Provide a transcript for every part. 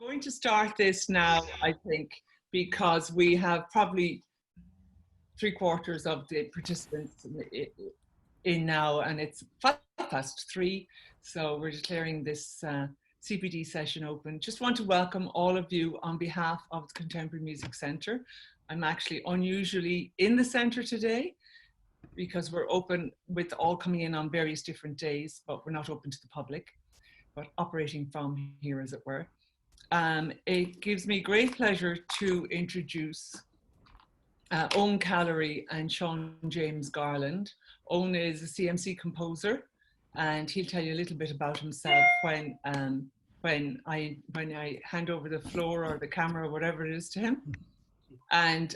Going to start this now, I think, because we have probably 3/4 of the participants in now, and it's 3:05. So we're declaring this CPD session open. Just want to welcome all of you on behalf of the Contemporary Music Centre. I'm actually unusually in the centre today because we're open with all coming in on various different days, but we're not open to the public, but operating from here, as it were. It gives me great pleasure to introduce Eoin Callery and Seán James Garland. Eoin is a CMC composer, and he'll tell you a little bit about himself when I hand over the floor or the camera or whatever it is to him. And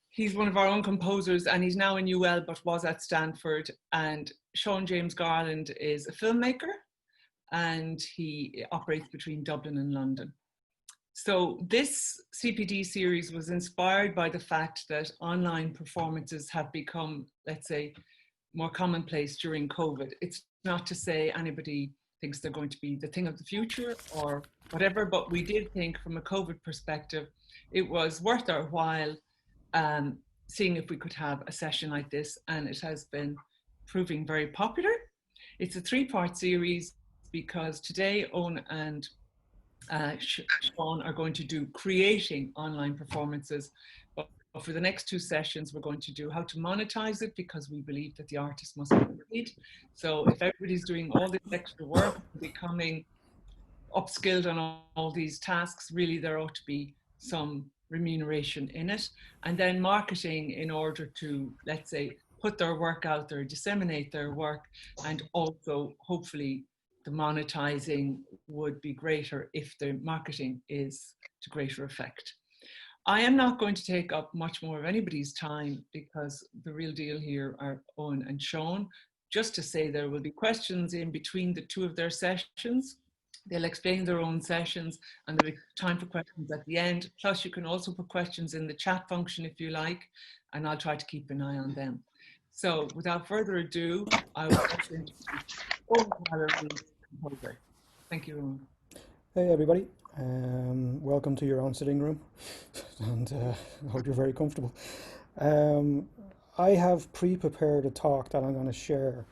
he's one of our own composers, and he's now in UL but was at Stanford. And Seán James Garland is a filmmaker, and he operates between Dublin and London. So this CPD series was inspired by the fact that online performances have become, let's say, more commonplace during COVID. It's not to say anybody thinks they're going to be the thing of the future or whatever, but we did think from a COVID perspective, it was worth our while seeing if we could have a session like this, and it has been proving very popular. It's a 3-part series, because today Eoin and Seán are going to do creating online performances, but for the next 2 sessions we're going to do how to monetize it, because we believe that the artist must be paid. So if everybody's doing all this extra work, becoming upskilled on all these tasks, really there ought to be some remuneration in it. And then marketing, in order to, let's say, put their work out there, disseminate their work, and also hopefully the monetizing would be greater if the marketing is to greater effect. I am not going to take up much more of anybody's time, because the real deal here are Eoin and Seán. Just to say, there will be questions in between the 2 of their sessions. They'll explain their own sessions, and there'll be time for questions at the end. Plus, you can also put questions in the chat function if you like, and I'll try to keep an eye on them. So without further ado, I will introduce Eoin Callery, composer. Thank you, Eoin. Hey everybody, welcome to your own sitting room, and I hope you're very comfortable. I have pre-prepared a talk that I'm going to share,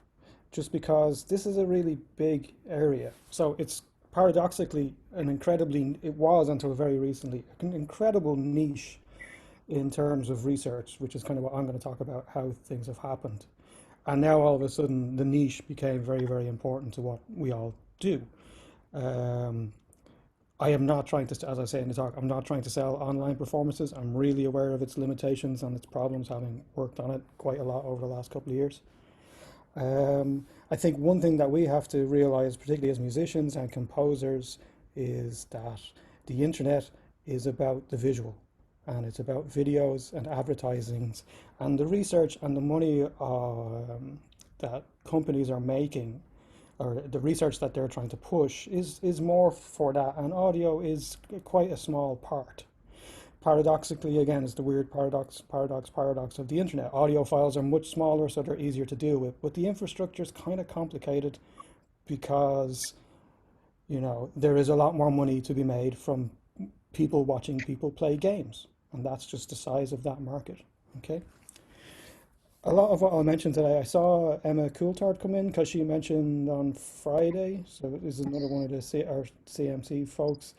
just because this is a really big area. So it's paradoxically it was until very recently, an incredible niche in terms of research, which is kind of what I'm going to talk about, how things have happened. And now all of a sudden the niche became very, very important to what we all do. I am not trying to, as I say in the talk, I'm not trying to sell online performances. I'm really aware of its limitations and its problems, having worked on it quite a lot over the last couple of years. I think one thing that we have to realize, particularly as musicians and composers, is that the internet is about the visual, and it's about videos and advertisings, and the research and the money that companies are making, or the research that they're trying to push, is more for that, and audio is quite a small part. Paradoxically, again, it's the weird paradox of the internet. Audio files are much smaller, so they're easier to deal with, but the infrastructure is kind of complicated, because, you know, there is a lot more money to be made from people watching people play games, and that's just the size of that market. Okay. A lot of what I'll mention today, I saw Emma Coulthard come in because she mentioned on Friday, so this is another one of our CMC folks,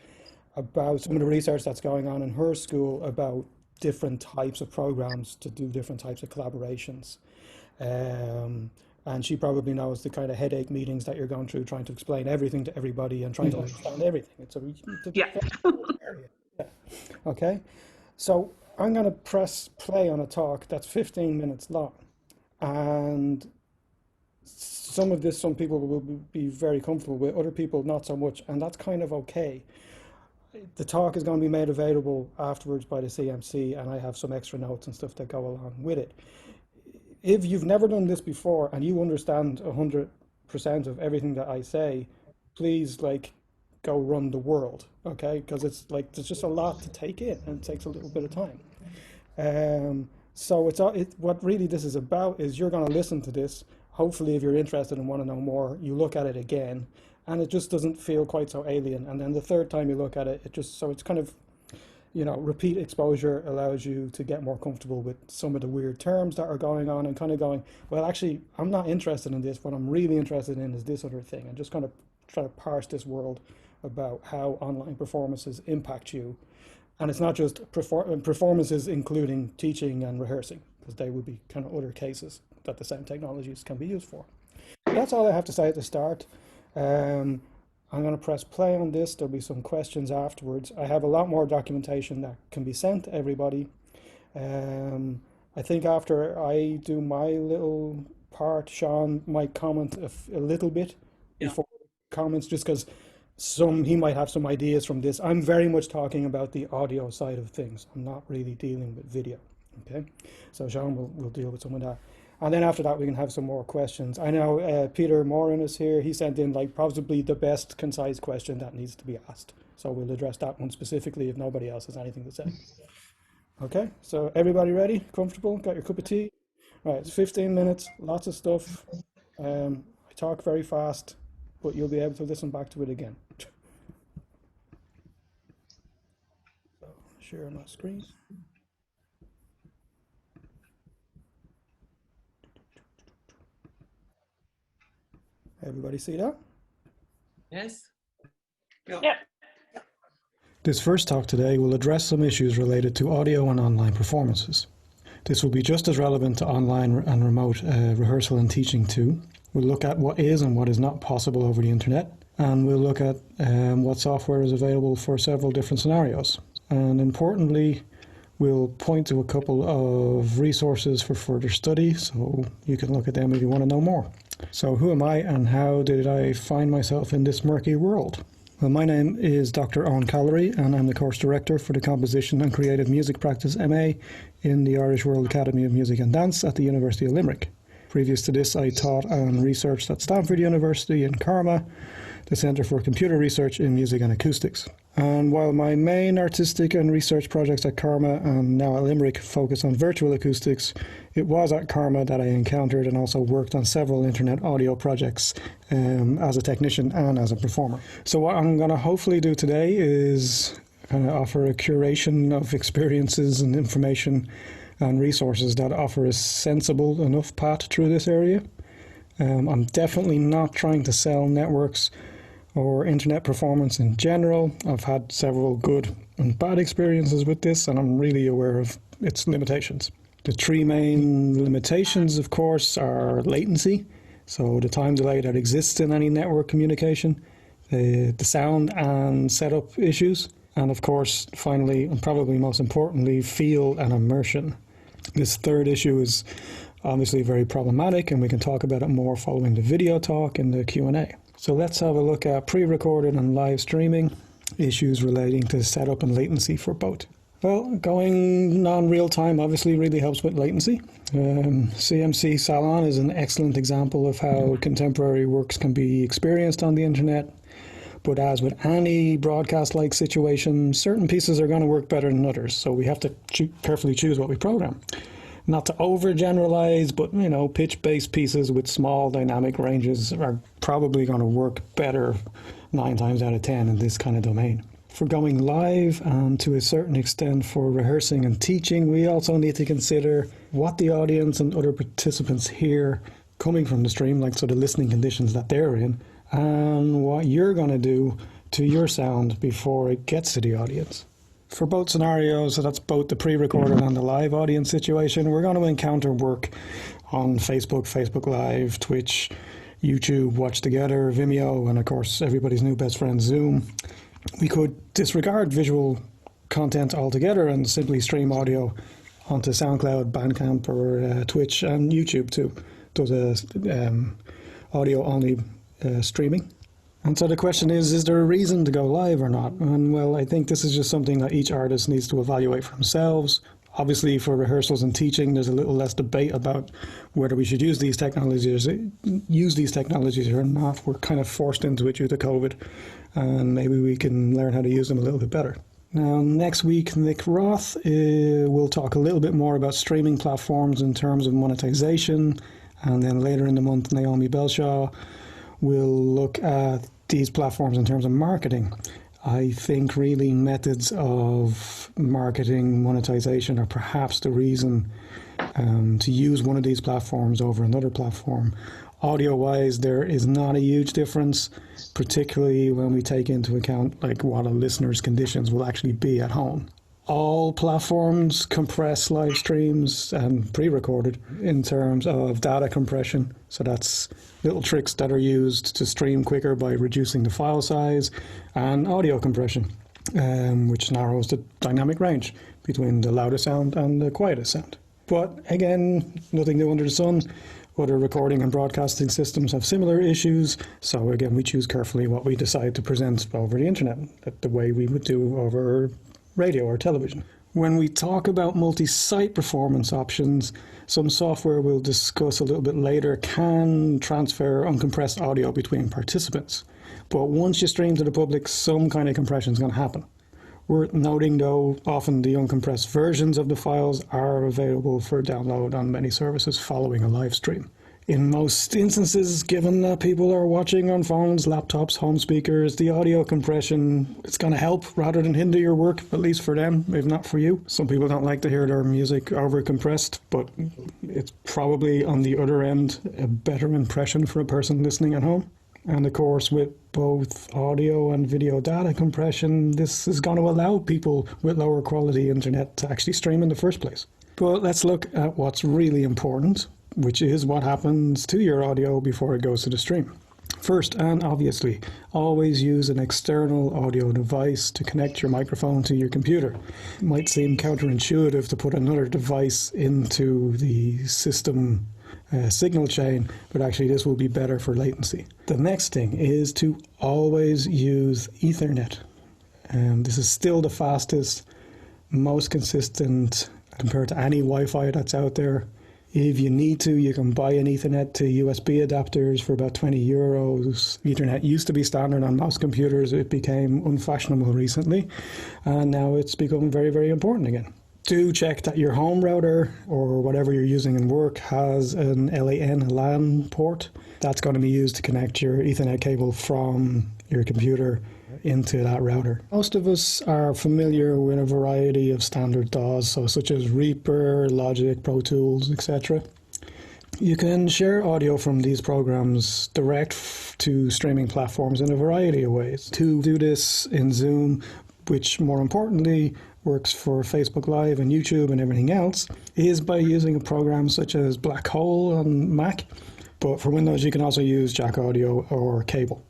about some of the research that's going on in her school about different types of programs to do different types of collaborations. And she probably knows the kind of headache meetings that you're going through, trying to explain everything to everybody and trying to understand everything. It's a Yeah. area. Yeah. Okay. So I'm going to press play on a talk that's 15 minutes long. And some people will be very comfortable with, other people not so much, and that's kind of okay. The talk is going to be made available afterwards by the CMC, and I have some extra notes and stuff that go along with it. If you've never done this before and you understand 100% of everything that I say, please go run the world, okay? Because it's there's just a lot to take in, and it takes a little bit of time. So what really this is about is you're going to listen to this. Hopefully, if you're interested and want to know more, you look at it again, and it just doesn't feel quite so alien. And then the third time you look at it, it's kind of, repeat exposure allows you to get more comfortable with some of the weird terms that are going on and kind of going, well, actually, I'm not interested in this. What I'm really interested in is this other thing, and just kind of try to parse this world about how online performances impact you. And it's not just performances, including teaching and rehearsing, because they would be kind of other cases that the same technologies can be used for. That's all I have to say at the start. I'm going to press play on this. There'll be some questions afterwards. I have a lot more documentation that can be sent to everybody. I think after I do my little part, Seán might comment a little bit before comments, just because he might have some ideas from this. I'm very much talking about the audio side of things. I'm not really dealing with video. Okay, so Seán will deal with some of that. And then after that, we can have some more questions. I know Peter Moran is here. He sent in probably the best concise question that needs to be asked. So we'll address that one specifically if nobody else has anything to say. Okay, so everybody ready? Comfortable? Got your cup of tea? Right, it's 15 minutes, lots of stuff. I talk very fast, but you'll be able to listen back to it again. So, share my screen. Everybody see that? Yes. Yeah. This first talk today will address some issues related to audio and online performances. This will be just as relevant to online and remote rehearsal and teaching too. We'll look at what is and what is not possible over the internet, and we'll look at what software is available for several different scenarios. And importantly, we'll point to a couple of resources for further study, so you can look at them if you want to know more. So who am I and how did I find myself in this murky world? Well, my name is Dr. Eoin Callery, and I'm the course director for the Composition and Creative Music Practice MA in the Irish World Academy of Music and Dance at the University of Limerick. Previous to this, I taught and researched at Stanford University in Karma, the Centre for Computer Research in Music and Acoustics. And while my main artistic and research projects at Karma and now at Limerick focus on virtual acoustics, it was at Karma that I encountered and also worked on several internet audio projects as a technician and as a performer. So what I'm going to hopefully do today is kind of offer a curation of experiences and information and resources that offer a sensible enough path through this area. I'm definitely not trying to sell networks or internet performance in general. I've had several good and bad experiences with this, and I'm really aware of its limitations. The three main limitations, of course, are latency, so the time delay that exists in any network communication, the sound and setup issues, and of course, finally, and probably most importantly, feel and immersion. This third issue is obviously very problematic, and we can talk about it more following the video talk in the Q&A. So let's have a look at pre-recorded and live streaming, issues relating to setup and latency for both. Well, going non-real time obviously really helps with latency. CMC Salon is an excellent example of how contemporary works can be experienced on the internet. But as with any broadcast-like situation, certain pieces are going to work better than others. So we have to carefully choose what we program. Not to overgeneralize, but pitch-based pieces with small dynamic ranges are probably going to work better 9 times out of 10 in this kind of domain. For going live and to a certain extent for rehearsing and teaching, we also need to consider what the audience and other participants hear coming from the stream, so the listening conditions that they're in, and what you're going to do to your sound before it gets to the audience. For both scenarios, so that's both the pre-recorded and the live audience situation, we're going to encounter work on Facebook, Facebook Live, Twitch, YouTube, Watch Together, Vimeo, and of course everybody's new best friend, Zoom. We could disregard visual content altogether and simply stream audio onto SoundCloud, Bandcamp, or Twitch, and YouTube too. Does audio-only streaming. And so the question is there a reason to go live or not? And well, I think this is just something that each artist needs to evaluate for themselves. Obviously, for rehearsals and teaching, there's a little less debate about whether we should use these technologies or not. We're kind of forced into it due to COVID, and maybe we can learn how to use them a little bit better. Now, next week, Nick Roth will talk a little bit more about streaming platforms in terms of monetization, and then later in the month, Naomi Belshaw will look at these platforms in terms of marketing, I think really methods of marketing monetization are perhaps the reason to use one of these platforms over another platform. Audio-wise, there is not a huge difference, particularly when we take into account like what a listener's conditions will actually be at home. All platforms compress live streams and pre-recorded in terms of data compression. So that's little tricks that are used to stream quicker by reducing the file size, and audio compression, which narrows the dynamic range between the loudest sound and the quietest sound. But again, nothing new under the sun. Other recording and broadcasting systems have similar issues. So again, we choose carefully what we decide to present over the internet, the way we would do over radio or television. When we talk about multi-site performance options, some software we'll discuss a little bit later can transfer uncompressed audio between participants. But once you stream to the public, some kind of compression is going to happen. Worth noting though, often the uncompressed versions of the files are available for download on many services following a live stream. In most instances, given that people are watching on phones, laptops, home speakers, the audio compression, it's going to help rather than hinder your work, at least for them, if not for you. Some people don't like to hear their music over-compressed, but it's probably on the other end a better impression for a person listening at home. And of course, with both audio and video data compression, this is going to allow people with lower quality internet to actually stream in the first place. But let's look at what's really important, which is what happens to your audio before it goes to the stream. First, and obviously, always use an external audio device to connect your microphone to your computer. It might seem counterintuitive to put another device into the system signal chain, but actually this will be better for latency. The next thing is to always use Ethernet. This is still the fastest, most consistent compared to any Wi-Fi that's out there. If you need to, you can buy an Ethernet to USB adapters for about €20. Ethernet used to be standard on most computers. It became unfashionable recently, and now it's become very, very important again. Do check that your home router or whatever you're using in work has an LAN port. That's going to be used to connect your Ethernet cable from your computer into that router. Most of us are familiar with a variety of standard DAWs, such as Reaper, Logic, Pro Tools, etc. You can share audio from these programs direct to streaming platforms in a variety of ways. To do this in Zoom, which more importantly works for Facebook Live and YouTube and everything else, is by using a program such as Black Hole on Mac. But for Windows, you can also use Jack Audio or Cable.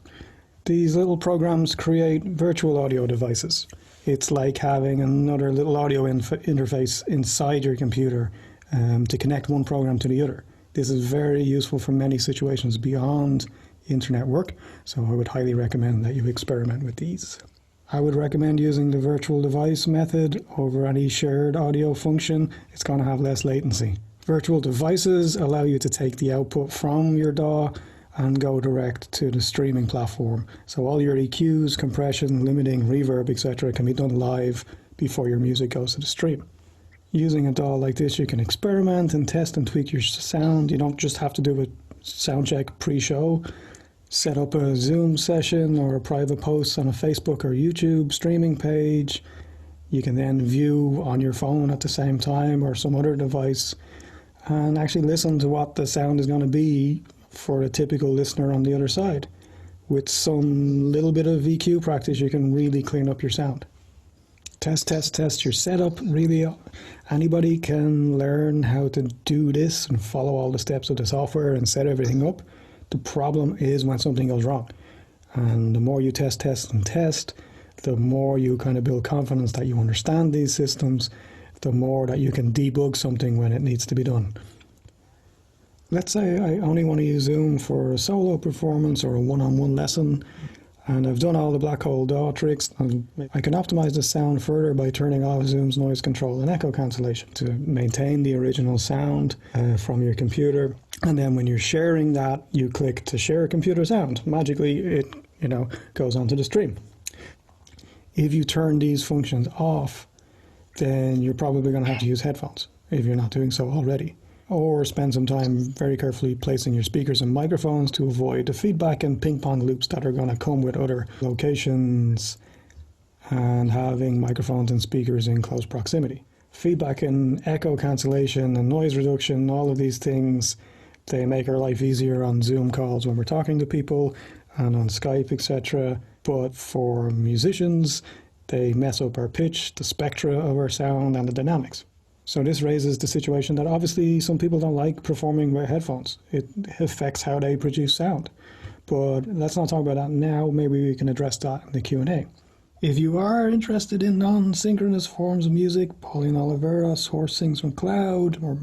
These little programs create virtual audio devices. It's like having another little audio interface inside your computer to connect one program to the other. This is very useful for many situations beyond internet work, so I would highly recommend that you experiment with these. I would recommend using the virtual device method over any shared audio function. It's going to have less latency. Virtual devices allow you to take the output from your DAW and go direct to the streaming platform. So all your EQs, compression, limiting, reverb, etc. can be done live before your music goes to the stream. Using a DAW like this, you can experiment and test and tweak your sound. You don't just have to do a sound check pre-show. Set up a Zoom session or a private post on a Facebook or YouTube streaming page. You can then view on your phone at the same time or some other device and actually listen to what the sound is going to be for a typical listener on the other side. With some little bit of EQ practice, you can really clean up your sound. Test your setup. Really, anybody can learn how to do this and follow all the steps of the software and set everything up. The problem is when something goes wrong. And the more you test, the more you kind of build confidence that you understand these systems, the more that you can debug something when it needs to be done. Let's say I only want to use Zoom for a solo performance or a one-on-one lesson, and I've done all the Black Hole DAW tricks, and I can optimize the sound further by turning off Zoom's noise control and echo cancellation to maintain the original sound from your computer. And then when you're sharing that, you click to share computer sound. Magically, it goes onto the stream. If you turn these functions off, then you're probably going to have to use headphones if you're not doing so already. or spend some time very carefully placing your speakers and microphones to avoid the feedback and ping pong loops that are going to come with other locations and having microphones and speakers in close proximity. Feedback and echo cancellation and noise reduction, all of these things, they make our life easier on Zoom calls when we're talking to people and on Skype, etc. But for musicians, they mess up our pitch, the spectra of our sound, and the dynamics. So this raises the situation that obviously some people don't like performing with headphones. It affects how they produce sound. But let's not talk about that now. Maybe we can address that in the Q&A. If you are interested in non-synchronous forms of music, Pauline Oliveros, Horse Sings from Cloud, or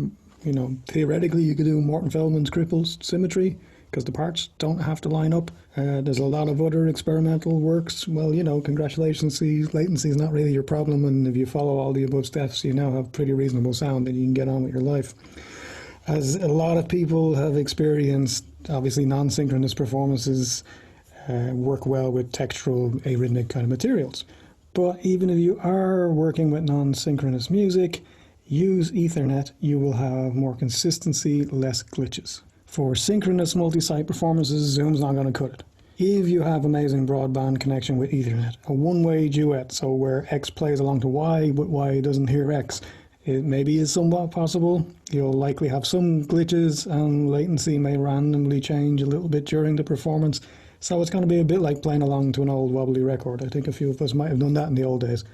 theoretically you could do Morton Feldman's Cripples Symmetry, because the parts don't have to line up. There's a lot of other experimental works. Well, congratulations, latency is not really your problem, and if you follow all the above steps, you now have pretty reasonable sound and you can get on with your life. As a lot of people have experienced, obviously non-synchronous performances work well with textural, arrhythmic kind of materials. But even if you are working with non-synchronous music, use Ethernet, you will have more consistency, less glitches. For synchronous multi-site performances, Zoom's not going to cut it. If you have amazing broadband connection with Ethernet, a one-way duet, so where X plays along to Y, but Y doesn't hear X, it maybe is somewhat possible. You'll likely have some glitches and latency may randomly change a little bit during the performance. So it's going to be a bit like playing along to an old wobbly record. I think a few of us might have done that in the old days.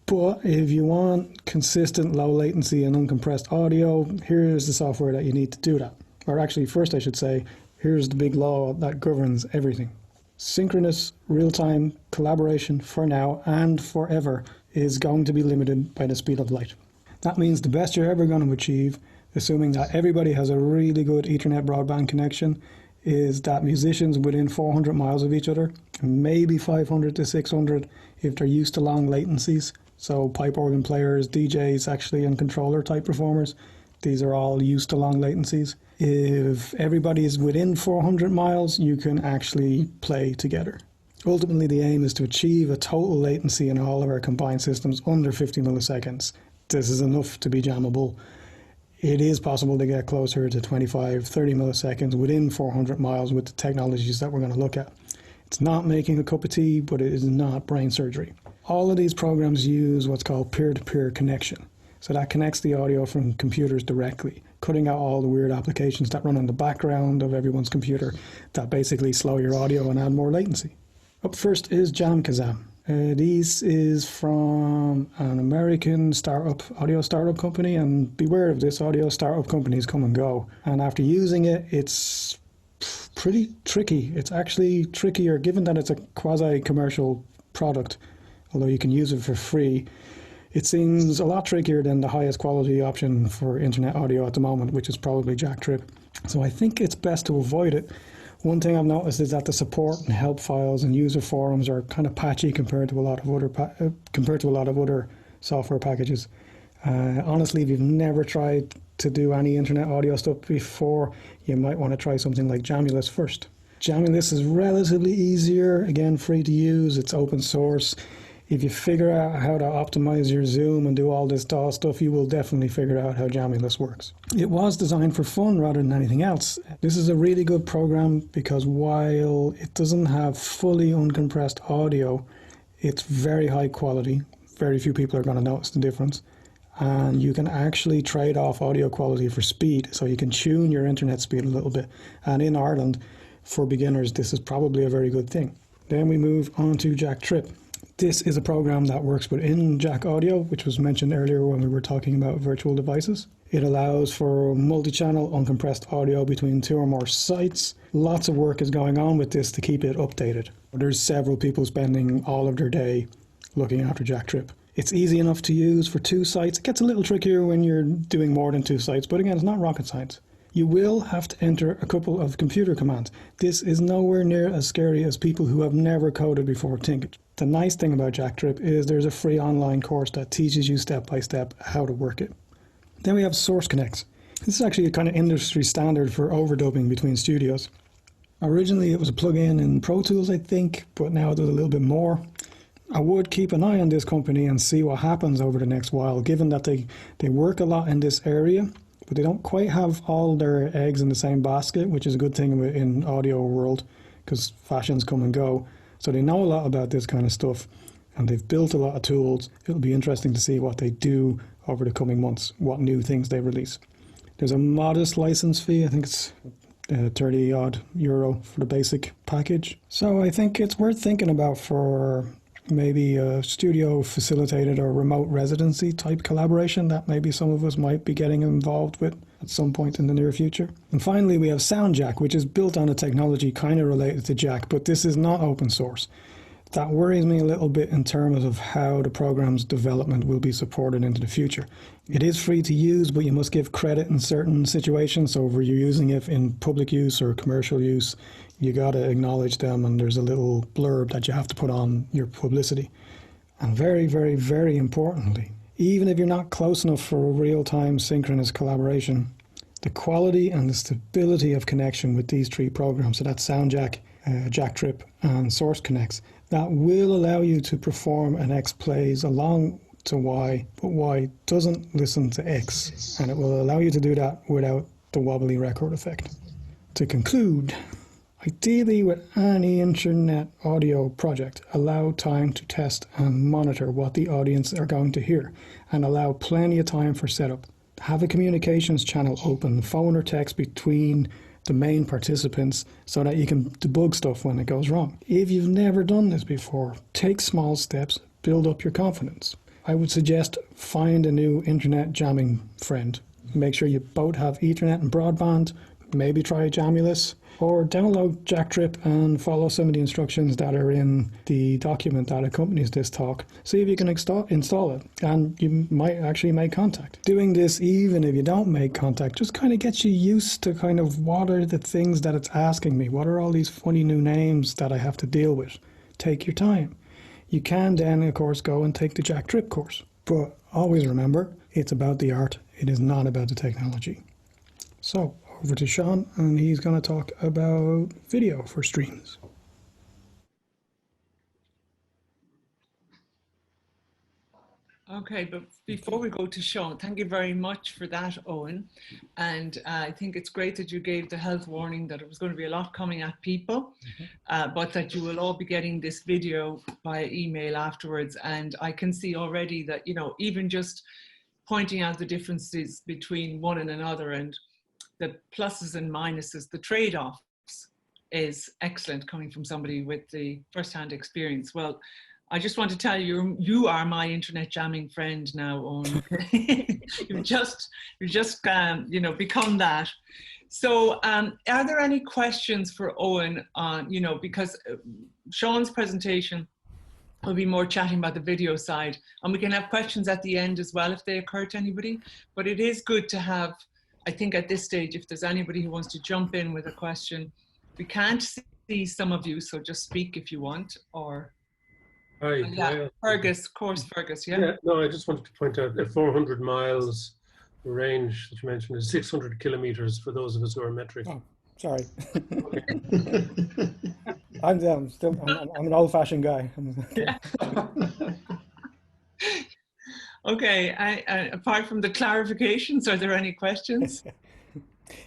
But if you want consistent low latency and uncompressed audio, here's the software that you need to do that. Or actually, first I should say, here's the big law that governs everything. Synchronous, real-time collaboration for now and forever is going to be limited by the speed of light. That means the best you're ever going to achieve, assuming that everybody has a really good Ethernet broadband connection, is that musicians within 400 miles of each other, maybe 500 to 600 if they're used to long latencies, so pipe organ players, DJs actually, and controller type performers, these are all used to long latencies. If everybody is within 400 miles, you can actually play together. Ultimately, the aim is to achieve a total latency in all of our combined systems under 50 milliseconds. This is enough to be jammable. It is possible to get closer to 25, 30 milliseconds within 400 miles with the technologies that we're going to look at. It's not making a cup of tea, but it is not brain surgery. All of these programs use what's called peer-to-peer connection. So that connects the audio from computers directly, cutting out all the weird applications that run in the background of everyone's computer that basically slow your audio and add more latency. Up first is jamkazam. This is from an American audio startup company, and beware of this, audio startup companies come and go. And after using it, it's pretty tricky. It's actually trickier, given that it's a quasi-commercial product, although you can use it for free. It seems a lot trickier than the highest quality option for internet audio at the moment, which is probably Jack Trip. So I think it's best to avoid it. One thing I've noticed is that the support and help files and user forums are kind of patchy compared to a lot of other software packages. Honestly, if you've never tried to do any internet audio stuff before, you might want to try something like Jamulus first. Jamulus is relatively easier, again free to use, it's open source. If you figure out how to optimize your Zoom and do all this DAW stuff, you will definitely figure out how Jamulus works. It was designed for fun rather than anything else. This is a really good program because while it doesn't have fully uncompressed audio, it's very high quality. Very few people are going to notice the difference. And you can actually trade off audio quality for speed, so you can tune your internet speed a little bit. And in Ireland, for beginners, this is probably a very good thing. Then we move on to Jack Trip. This is a program that works within Jack Audio, which was mentioned earlier when we were talking about virtual devices. It allows for multi-channel uncompressed audio between 2 or more sites. Lots of work is going on with this to keep it updated. There's several people spending all of their day looking after Jack Trip. It's easy enough to use for 2 sites. It gets a little trickier when you're doing more than 2 sites, but again, it's not rocket science. You will have to enter a couple of computer commands. This is nowhere near as scary as people who have never coded before think. The nice thing about Jack Trip is there's a free online course that teaches you step by step how to work it. Then we have Source Connects. This is actually a kind of industry standard for overdubbing between studios. Originally it was a plugin in Pro Tools, I think, but now it does a little bit more. I would keep an eye on this company and see what happens over the next while, given that they work a lot in this area. but they don't quite have all their eggs in the same basket, which is a good thing in audio world because fashions come and go. So they know a lot about this kind of stuff and they've built a lot of tools. It'll be interesting to see what they do over the coming months, what new things they release. There's a modest license fee. I think it's 30 odd euro for the basic package. So I think it's worth thinking about for maybe a studio facilitated or remote residency type collaboration that maybe some of us might be getting involved with at some point in the near future. And finally, we have SoundJack, which is built on a technology kind of related to Jack, but this is not open source. That worries me a little bit in terms of how the program's development will be supported into the future. It is free to use, but you must give credit in certain situations. So if you're using it in public use or commercial use, you got to acknowledge them, and there's a little blurb that you have to put on your publicity. And very, very, very importantly, even if you're not close enough for a real-time synchronous collaboration, the quality and the stability of connection with these three programs, so that's SoundJack, JackTrip, and Source Connects, that will allow you to perform an X plays along to Y, but Y doesn't listen to X, and it will allow you to do that without the wobbly record effect. To conclude, ideally with any internet audio project, allow time to test and monitor what the audience are going to hear, and allow plenty of time for setup. Have a communications channel open, phone or text between the main participants so that you can debug stuff when it goes wrong. If you've never done this before, take small steps, build up your confidence. I would suggest find a new internet jamming friend. Make sure you both have Ethernet and broadband, maybe try Jamulus, or download JackTrip and follow some of the instructions that are in the document that accompanies this talk. See if you can install it, and you might actually make contact. Doing this, even if you don't make contact, just kind of gets you used to kind of what are the things that it's asking me. What are all these funny new names that I have to deal with? Take your time. You can then, of course, go and take the JackTrip course. But always remember, it's about the art. It is not about the technology. So, over to Seán, and he's going to talk about video for streams. Okay, but before we go to Seán, thank you very much for that, Eoin. And I think it's great that you gave the health warning that it was going to be a lot coming at people, but that you will all be getting this video via email afterwards. And I can see already that, you know, even just pointing out the differences between one and another and the pluses and minuses, the trade-offs, is excellent coming from somebody with the first-hand experience. Well, I just want to tell you, you are my internet jamming friend now, Eoin. you've just you know, become that. So, are there any questions for Eoin on, you know, because Seán's presentation will be more chatting about the video side, and we can have questions at the end as well if they occur to anybody. But it is good to have, I think at this stage, if there's anybody who wants to jump in with a question. We can't see some of you, so just speak if you want, or... Hi. Yeah, Fergus, yeah. Yeah, no, I just wanted to point out that 400 miles range that you mentioned is 600 kilometers for those of us who are metric. Oh, sorry. I'm an old-fashioned guy. Yeah. Okay, apart from the clarifications, are there any questions?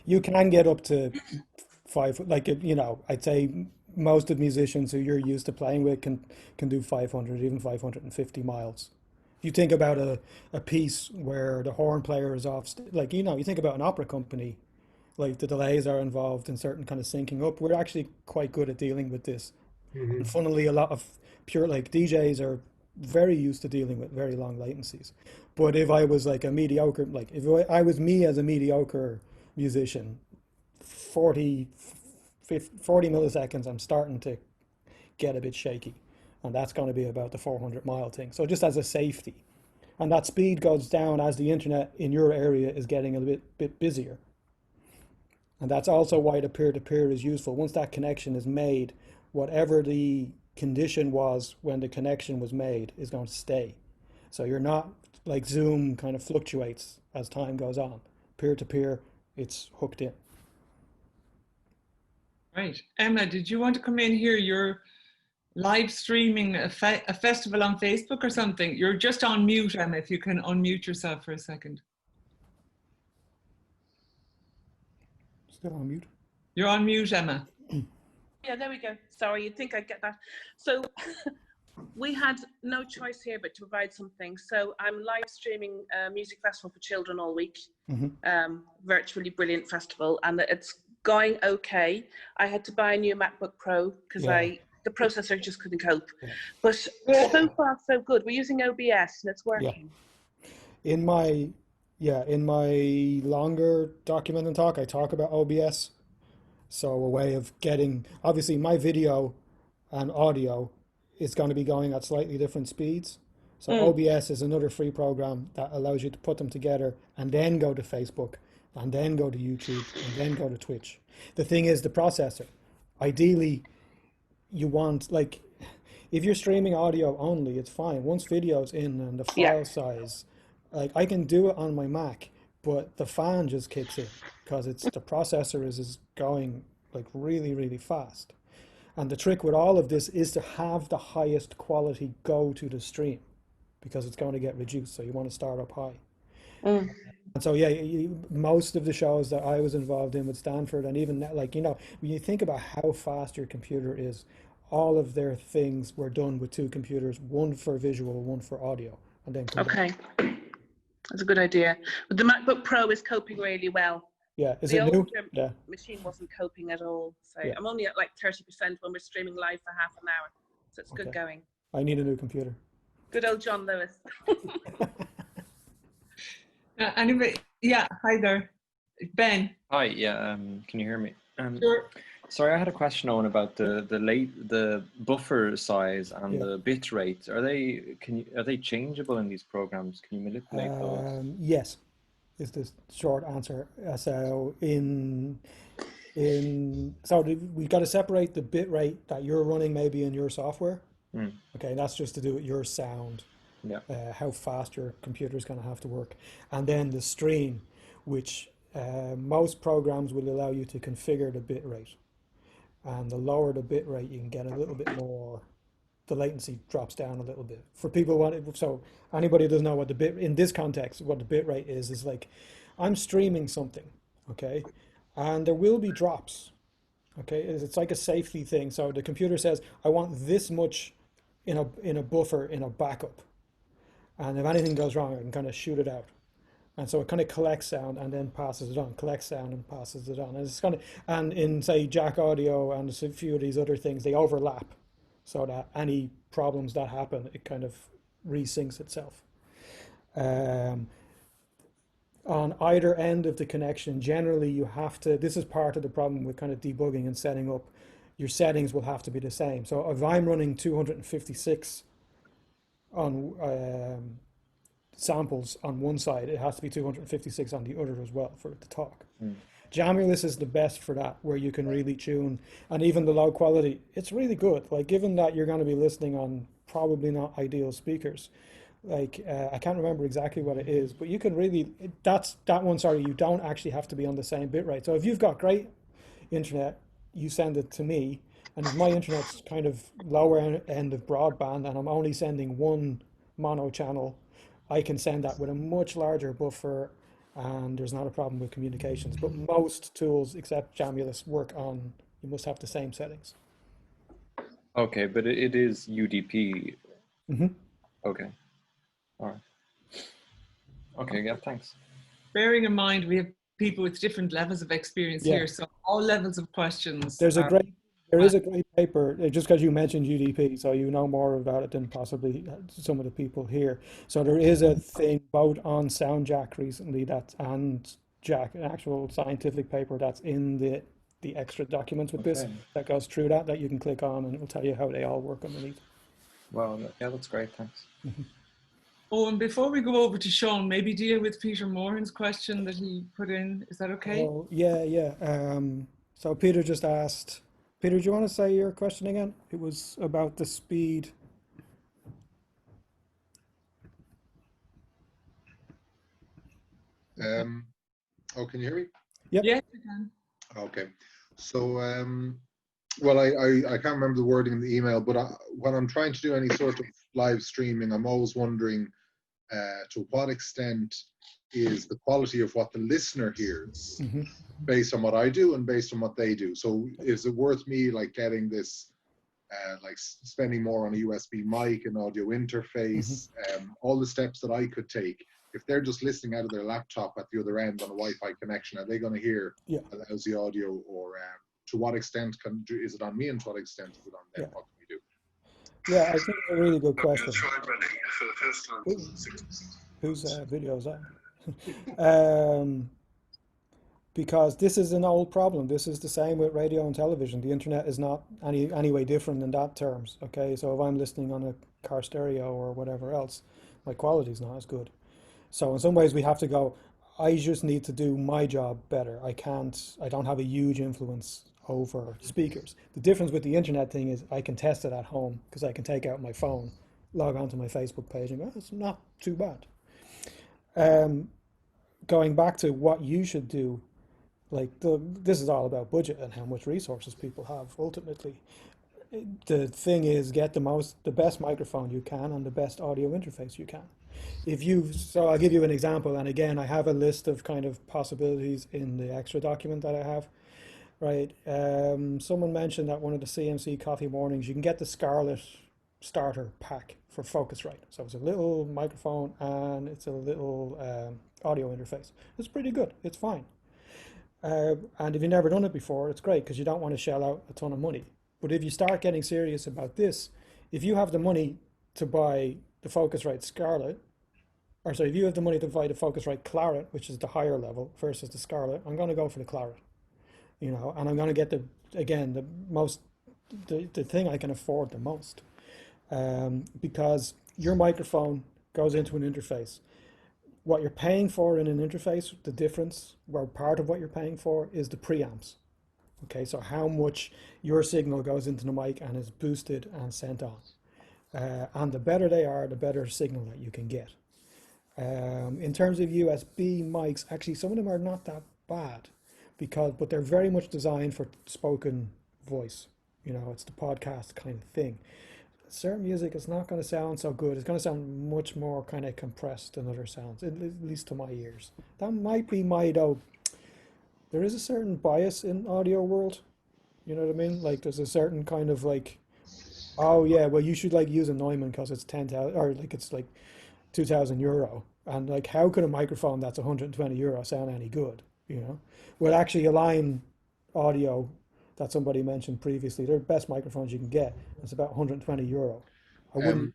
You can get up to 5, like, you know, I'd say most of musicians who you're used to playing with can do 500, even 550 miles. If you think about a piece where the horn player is off, like, you know, you think about an opera company, like the delays are involved in certain kind of syncing up. We're actually quite good at dealing with this. Mm-hmm. And funnily, a lot of pure, like, DJs are very used to dealing with very long latencies. But if I was like a mediocre, like if I was me as a mediocre musician, 40 milliseconds, I'm starting to get a bit shaky. And that's going to be about the 400 mile thing. So just as a safety. And that speed goes down as the internet in your area is getting a bit busier. And that's also why the peer-to-peer is useful. Once that connection is made, whatever the condition was when the connection was made is going to stay. So you're not, like Zoom kind of fluctuates as time goes on. Peer-to-peer, it's hooked in. Right. Emma, did you want to come in here? You're live streaming a festival on Facebook or something. You're just on mute, Emma, if you can unmute yourself for a second. Still on mute. You're on mute, Emma. Yeah, there we go. Sorry, you'd think I'd get that. So we had no choice here but to provide something. So I'm live streaming a music festival for children all week, virtually brilliant festival, and it's going okay. I had to buy a new MacBook Pro because the processor just couldn't cope. Yeah. But so far, so good. We're using OBS and it's working. Yeah. In my longer document and talk, I talk about OBS. So a way of getting, obviously my video and audio is going to be going at slightly different speeds. So OBS is another free program that allows you to put them together and then go to Facebook and then go to YouTube and then go to Twitch. The thing is the processor. Ideally, you want, like, if you're streaming audio only, it's fine. Once video's in and the file size, like I can do it on my Mac, but the fan just kicks in because the processor is going like really, really fast. And the trick with all of this is to have the highest quality go to the stream because it's going to get reduced. So you want to start up high. And so, most of the shows that I was involved in with Stanford, and even like, when you think about how fast your computer is, all of their things were done with two computers, one for visual, one for audio, and then Okay. That's a good idea. But the MacBook Pro is coping really well. Yeah, is the it new? The machine wasn't coping at all. So I'm only at like 30% when we're streaming live for half an hour. So it's good going. I need a new computer. Good old John Lewis. Anyway, hi there. Ben. Hi, can you hear me? Sure. Sorry, I had a question on about the buffer size and the bit rate. Are they changeable in these programs? Can you manipulate those? Yes, is the short answer. So we've got to separate the bit rate that you're running maybe in your software. Okay, that's just to do with your sound. How fast your computer is going to have to work, and then the stream, which most programs will allow you to configure the bit rate. And the lower the bit rate, you can get a little bit more, the latency drops down a little bit. For people who want it, so anybody who doesn't know what in this context, what the bit rate is like, I'm streaming something, okay? And there will be drops, okay? It's like a safety thing. So the computer says, I want this much in a buffer, in a backup. And if anything goes wrong, I can kind of shoot it out. And so it kind of collects sound and then passes it on, collects sound and passes it on. And it's kind of, and in say Jack Audio and a few of these other things, they overlap so that any problems that happen, it kind of resyncs itself. On either end of the connection, generally you have to, this is part of the problem with kind of debugging and setting up, your settings will have to be the same. So if I'm running 256 on samples on one side, it has to be 256 on the other as well for it to talk. Jamulus is the best for that, where you can really tune, and even the low quality, it's really good. Like, given that you're going to be listening on probably not ideal speakers, like I can't remember exactly what it is, but you can really, you don't actually have to be on the same bit rate. So if you've got great internet, you send it to me, and if my internet's kind of lower end of broadband and I'm only sending one mono channel, I can send that with a much larger buffer, and there's not a problem with communications. But most tools, except Jamulus, work on, you must have the same settings. Okay, but it is UDP. Okay, all right. Okay, thanks. Bearing in mind, we have people with different levels of experience here, so all levels of questions. There is a great paper, just because you mentioned UDP, so you know more about it than possibly some of the people here. So there is a thing both on SoundJack recently and Jack, an actual scientific paper that's in the extra documents with this that goes through that you can click on, and it will tell you how they all work underneath. Well, that's great, thanks. Oh, and before we go over to Seán, maybe deal with Peter Moran's question that he put in. Is that okay? Oh, yeah. So Peter just asked, Peter, do you want to say your question again? It was about the speed. Can you hear me? Yep. Yes, you can. Okay. So, well, I can't remember the wording in the email, but when I'm trying to do any sort of live streaming, I'm always wondering to what extent is the quality of what the listener hears based on what I do and based on what they do. So is it worth me like getting this, like spending more on a USB mic and audio interface, all the steps that I could take? If they're just listening out of their laptop at the other end on a Wi-Fi connection, are they going to hear a lousy audio, or to what extent is it on me, and to what extent is it on them? What can we do? Yeah, I think it's a really good question. Whose video is that? Because this is an old problem. This is the same with radio and television. The internet is not any way different in that terms. Okay, so if I'm listening on a car stereo or whatever else, my quality is not as good. So in some ways we have to go, I just need to do my job better. I don't have a huge influence over speakers. The difference with the internet thing is I can test it at home because I can take out my phone, log onto my Facebook page and go, it's not too bad. Going back to what you should do, like this is all about budget and how much resources people have ultimately. The thing is, get the best microphone you can and the best audio interface you can. So I'll give you an example, and again, I have a list of kind of possibilities in the extra document that I have, right? Someone mentioned that one of the CMC coffee mornings, you can get the Scarlett starter pack for Focusrite. So it's a little microphone and it's a little audio interface. It's pretty good, it's fine. And if you've never done it before, it's great because you don't want to shell out a ton of money. But if you start getting serious about this, if you have the money to buy the Focusrite Scarlett, or sorry, if you have the money to buy the Focusrite Claret, which is the higher level, versus the Scarlett, I'm going to go for the Claret, you know, and I'm going to get the thing I can afford the most, because your microphone goes into an interface. What you're paying for in an interface, the difference, or part of what you're paying for, is the preamps. Okay, so how much your signal goes into the mic and is boosted and sent on. And the better they are, the better signal that you can get. In terms of USB mics, actually some of them are not that bad, but they're very much designed for spoken voice. You know, it's the podcast kind of thing. Certain music is not going to sound so good. It's going to sound much more kind of compressed than other sounds, at least to my ears. That might be there is a certain bias in audio world. You know what I mean? Like there's a certain kind of like, oh yeah, well you should like use a Neumann because it's 10,000 or like it's like €2,000, and like how could a microphone that's €120 sound any good? You know, well actually Align Audio that somebody mentioned previously, they're the best microphones you can get. It's about €120. I wouldn't.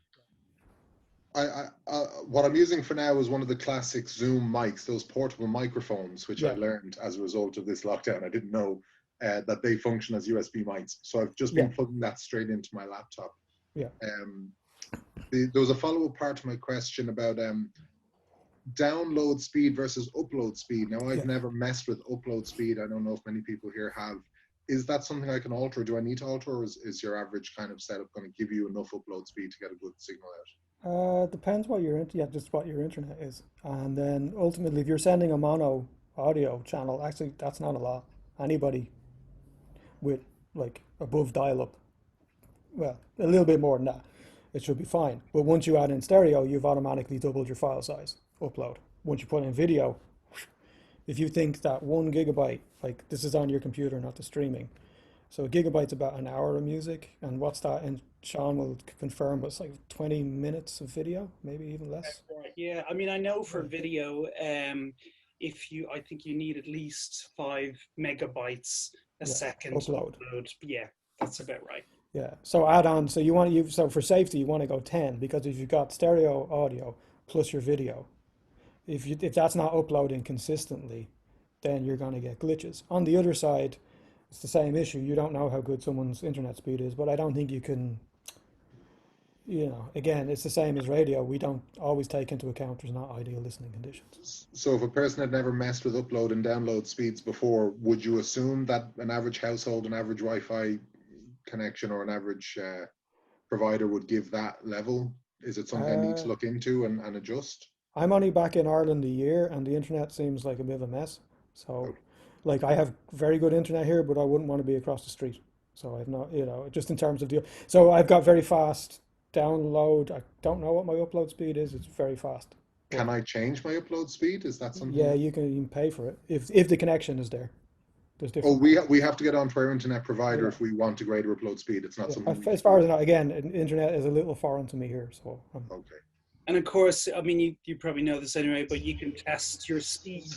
What I'm using for now is one of the classic Zoom mics, those portable microphones, which I learned as a result of this lockdown. I didn't know that they function as USB mics. So I've just been plugging that straight into my laptop. Yeah. There was a follow-up part to my question about download speed versus upload speed. Now, I've never messed with upload speed. I don't know if many people here have. Is that something I can alter? Do I need to alter, or is your average kind of setup going to give you enough upload speed to get a good signal out? Depends what just what your internet is. And then ultimately, if you're sending a mono audio channel, actually that's not a lot. Anybody with like above dial-up, well, a little bit more than that, it should be fine. But once you add in stereo, you've automatically doubled your file size upload. Once you put in video, if you think that 1 gigabyte, like this is on your computer, not the streaming. So a gigabyte's about an hour of music, and what's that? And Sean will confirm, but it's like 20 minutes of video, maybe even less. Yeah, I mean, I know for video, I think you need at least 5 megabytes a second upload. Yeah, that's about right. Yeah. So add on. So so for safety, you want to go 10, because if you've got stereo audio plus your video, if that's not uploading consistently, then you're going to get glitches. On the other side, it's the same issue. You don't know how good someone's internet speed is, but I don't think you can, you know, again, it's the same as radio. We don't always take into account there's not ideal listening conditions. So if a person had never messed with upload and download speeds before, would you assume that an average household, an average Wi-Fi connection, or an average provider would give that level? Is it something I need to look into and adjust? I'm only back in Ireland a year, and the internet seems like a bit of a mess. So, like, I have very good internet here, but I wouldn't want to be across the street. So I've not, you know, just in terms of so I've got very fast download. I don't know what my upload speed is. It's very fast. Can I change my upload speed? Is that something? Yeah, you can pay for it if the connection is there. There's Oh, different. we have to get onto our internet provider Yeah. if we want a greater upload speed. It's not Yeah. something. As far as I know, again, internet is a little foreign to me here, so. Okay. And of course, I mean, you probably know this anyway, but you can test your speed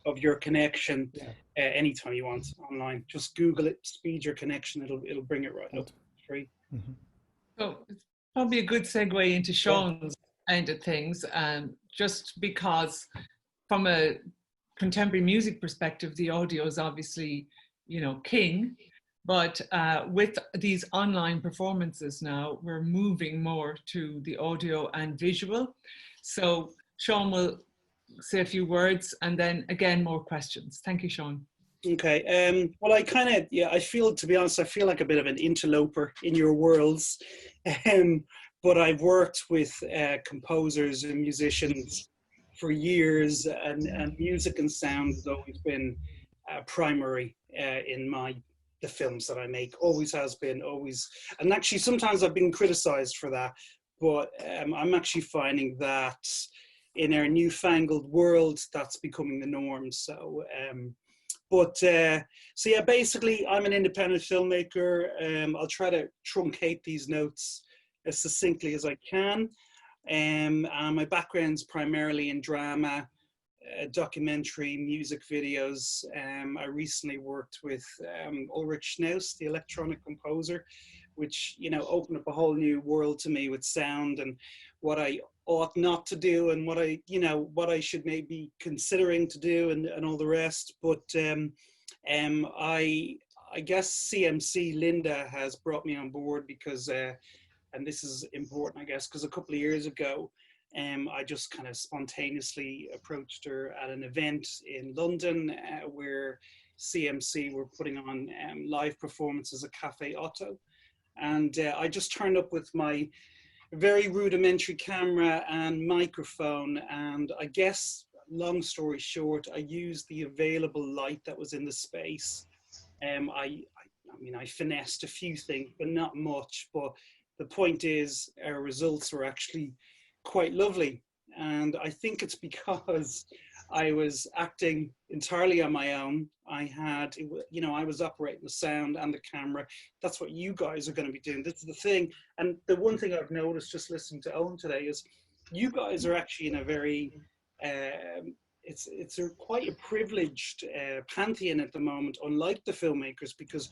of your connection anytime you want online. Just Google it, speed your connection. It'll bring it right up. Free. Mm-hmm. So it's probably a good segue into Seán's end of things, just because from a contemporary music perspective, the audio is obviously, you know, king. But with these online performances now, we're moving more to the audio and visual. So Seán will say a few words and then again, more questions. Thank you, Seán. Okay. Well, I kind of, I feel, to be honest, I feel like a bit of an interloper in your worlds. But I've worked with composers and musicians for years, and music and sound has always been primary in the films that I make. Always has been, always. And actually, sometimes I've been criticized for that, but I'm actually finding that in our newfangled world, that's becoming the norm. So, so yeah, basically, I'm an independent filmmaker. I'll try to truncate these notes as succinctly as I can. My background's primarily in drama, documentary, music videos. I recently worked with Ulrich Schnaus, the electronic composer, which, you know, opened up a whole new world to me with sound and what I ought not to do and what I, you know, what I should maybe considering to do and all the rest. But I guess CMC Linda has brought me on board because, and this is important, I guess, because a couple of years ago, I just kind of spontaneously approached her at an event in London where CMC were putting on live performances at Cafe Otto. And I just turned up with my very rudimentary camera and microphone. And I guess, long story short, I used the available light that was in the space. I mean, I finessed a few things, but not much. But the point is, our results were actually quite lovely. And I think it's because I was acting entirely on my own. I had, you know, I was operating the sound and the camera. That's what you guys are going to be doing. This is the thing. And the one thing I've noticed just listening to Eoin today is you guys are actually in a very, it's quite a privileged pantheon at the moment, unlike the filmmakers, because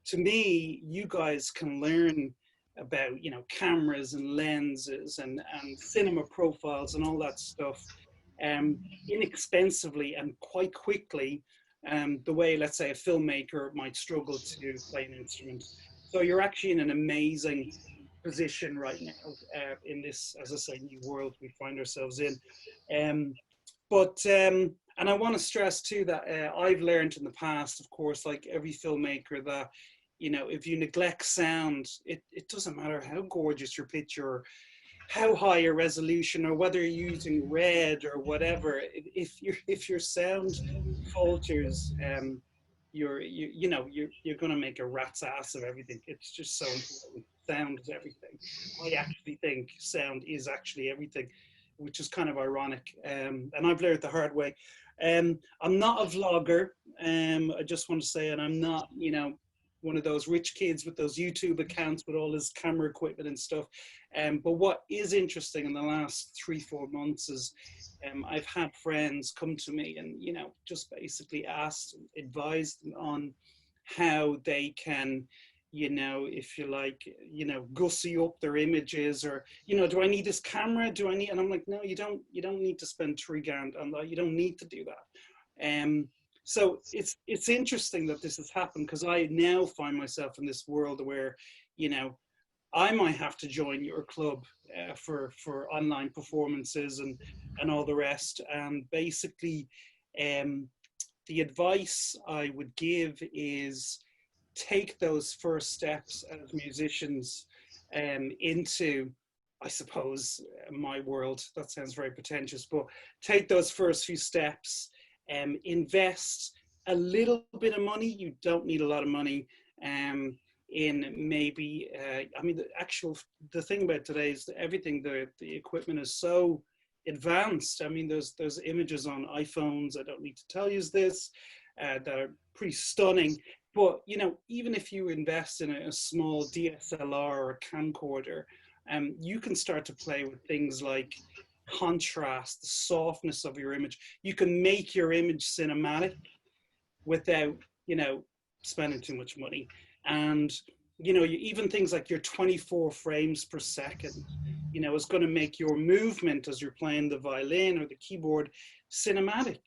to me, you guys can learn about, you know, cameras and lenses and cinema profiles and all that stuff inexpensively and quite quickly, the way, let's say, a filmmaker might struggle to play an instrument. So you're actually in an amazing position right now in this, as I say, new world we find ourselves in. And I want to stress too that I've learned in the past, of course, like every filmmaker, that, you know, if you neglect sound, it doesn't matter how gorgeous your picture, or how high your resolution, or whether you're using red or whatever. If your sound falters, you're going to make a rat's ass of everything. It's just so important. Sound is everything. I actually think sound is actually everything, which is kind of ironic. And I've learned the hard way. I'm not a vlogger. I just want to say, and I'm not, you know, one of those rich kids with those YouTube accounts with all his camera equipment and stuff. But what is interesting in the last 3-4 months is I've had friends come to me and, you know, just basically asked, advised on how they can, you know, if you like, you know, gussy up their images, or, you know, do I need this camera? Do I need, and I'm like, no, you don't need to spend $3,000 on that. You don't need to do that. So it's interesting that this has happened, because I now find myself in this world where, you know, I might have to join your club for online performances and all the rest. And basically, the advice I would give is take those first steps as musicians into, I suppose, my world. That sounds very pretentious, but take those first few steps. Invest a little bit of money. You don't need a lot of money in maybe, I mean, the thing about today is that everything, the equipment is so advanced. I mean, there's images on iPhones, I don't need to tell you this, that are pretty stunning. But, you know, even if you invest in a small DSLR or a camcorder, you can start to play with things like contrast, the softness of your image. You can make your image cinematic without, you know, spending too much money. And, you know, even things like your 24 frames per second, you know, is going to make your movement as you're playing the violin or the keyboard cinematic.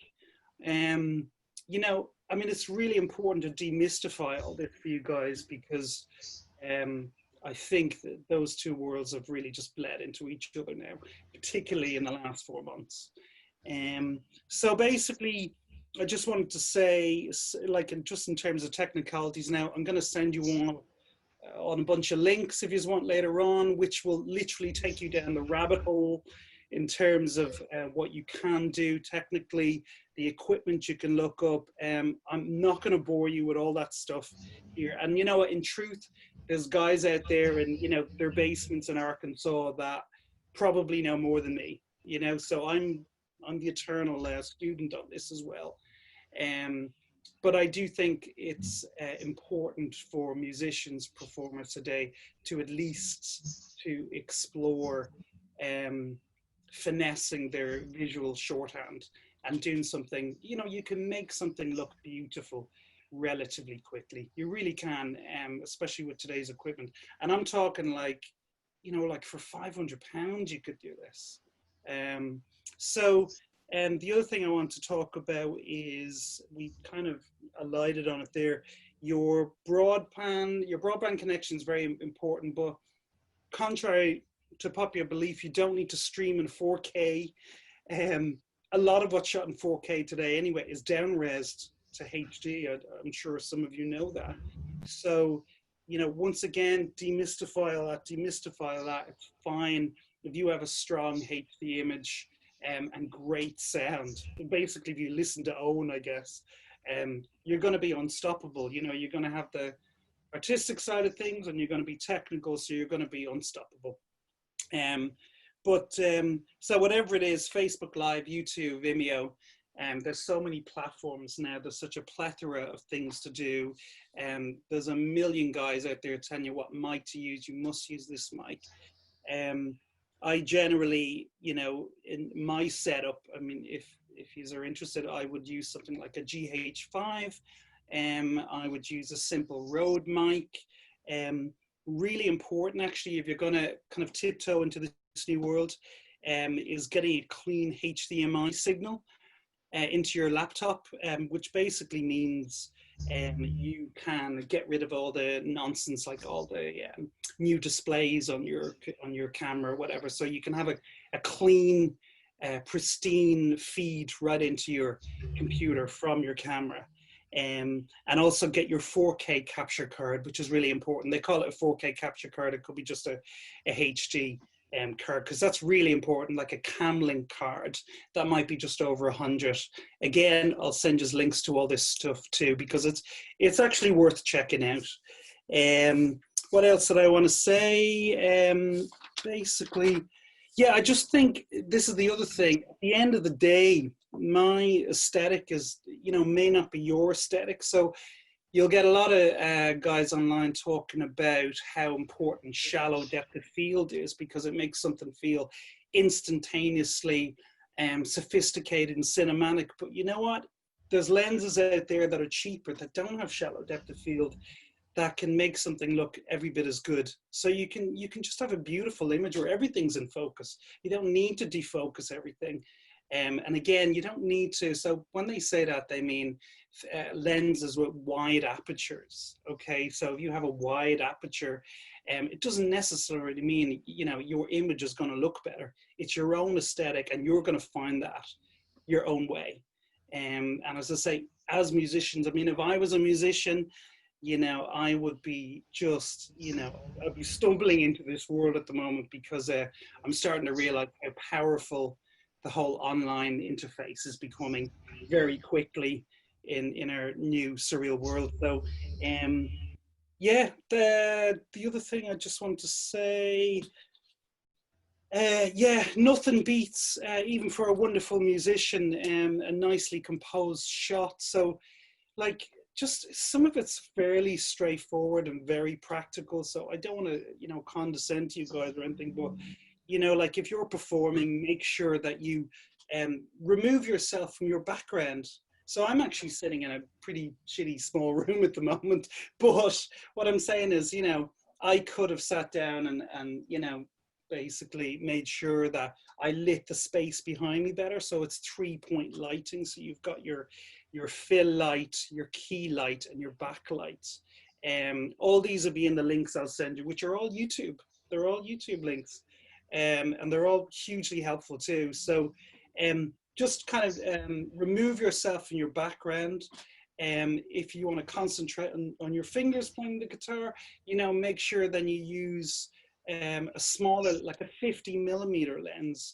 You know, I mean, it's really important to demystify all this for you guys, because I think that those two worlds have really just bled into each other now, particularly in the last 4 months. So basically, I just wanted to say, like, just in terms of technicalities now, I'm going to send you on a bunch of links if you want later on, which will literally take you down the rabbit hole in terms of what you can do technically, the equipment you can look up. I'm not going to bore you with all that stuff here. And you know what, in truth, there's guys out there in, you know, their basements in Arkansas that probably know more than me, you know, so I'm the eternal student of this as well. But I do think it's important for musicians, performers today, to at least to explore finessing their visual shorthand and doing something, you know, you can make something look beautiful relatively quickly. You really can, especially with today's equipment. And I'm talking like, you know, like for £500 you could do this. And the other thing I want to talk about is, we kind of alighted on it there, your broadband connection is very important, but contrary to popular belief, you don't need to stream in 4K. A lot of what's shot in 4K today anyway is down-resed to HD. I'm sure some of you know that. So, you know, once again, demystify all that, it's fine if you have a strong HD image and great sound. Basically, if you listen to Eoin, I guess, you're going to be unstoppable. You know, you're going to have the artistic side of things and you're going to be technical, so you're going to be unstoppable. So whatever it is, Facebook Live, YouTube, Vimeo, there's so many platforms now. There's such a plethora of things to do. There's a million guys out there telling you what mic to use. You must use this mic. I generally, you know, in my setup, I mean, if you are interested, I would use something like a GH5. I would use a simple Rode mic. Really important, actually, if you're going to kind of tiptoe into this new world, is getting a clean HDMI signal into your laptop, which basically means you can get rid of all the nonsense, like all the new displays on your camera or whatever, so you can have a clean, pristine feed right into your computer from your camera. And also get your 4K capture card, which is really important. They call it a 4K capture card. It could be just a HD card, because that's really important, like a Camlink card that might be just over 100. Again, I'll send you links to all this stuff too, because it's actually worth checking out. What else did I want to say? Basically, yeah, I just think this is the other thing. At the end of the day, my aesthetic is, you know, may not be your aesthetic. So you'll get a lot of guys online talking about how important shallow depth of field is, because it makes something feel instantaneously sophisticated and cinematic. But you know what? There's lenses out there that are cheaper that don't have shallow depth of field that can make something look every bit as good. So you can just have a beautiful image where everything's in focus. You don't need to defocus everything. And again, you don't need to. So when they say that, they mean lenses with wide apertures. Okay, so if you have a wide aperture, it doesn't necessarily mean, you know, your image is going to look better. It's your own aesthetic, and you're going to find that your own way. And as I say, as musicians, I mean, if I was a musician, you know, I would be just, you know, I'd be stumbling into this world at the moment, because I'm starting to realize how powerful the whole online interface is becoming very quickly in our new surreal world. So, yeah, the other thing I just want to say, Yeah, nothing beats, even for a wonderful musician, a nicely composed shot. So, like, just some of it's fairly straightforward and very practical. So I don't want to, you know, condescend to you guys or anything, but, you know, like if you're performing, make sure that you remove yourself from your background. So I'm actually sitting in a pretty shitty small room at the moment, but what I'm saying is, you know, I could have sat down and you know, basically made sure that I lit the space behind me better. So it's 3-point lighting. So you've got your fill light, your key light, and your backlight. All these will be in the links I'll send you, which are all YouTube. They're all YouTube links. And they're all hugely helpful too. So just kind of remove yourself from your background. If you want to concentrate on your fingers playing the guitar, you know, make sure then you use a smaller, like a 50mm lens.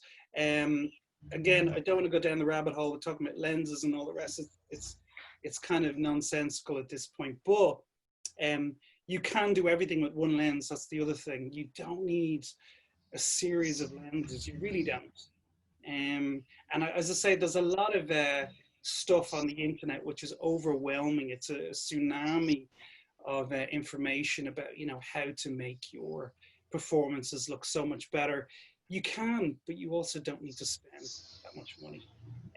Again, I don't want to go down the rabbit hole with talking about lenses and all the rest. It's kind of nonsensical at this point, but you can do everything with one lens. That's the other thing. You don't need a series of lenses. You really don't. And as I say, there's a lot of stuff on the internet which is overwhelming. It's a tsunami of information about, you know, how to make your performances look so much better. You can, but you also don't need to spend that much money.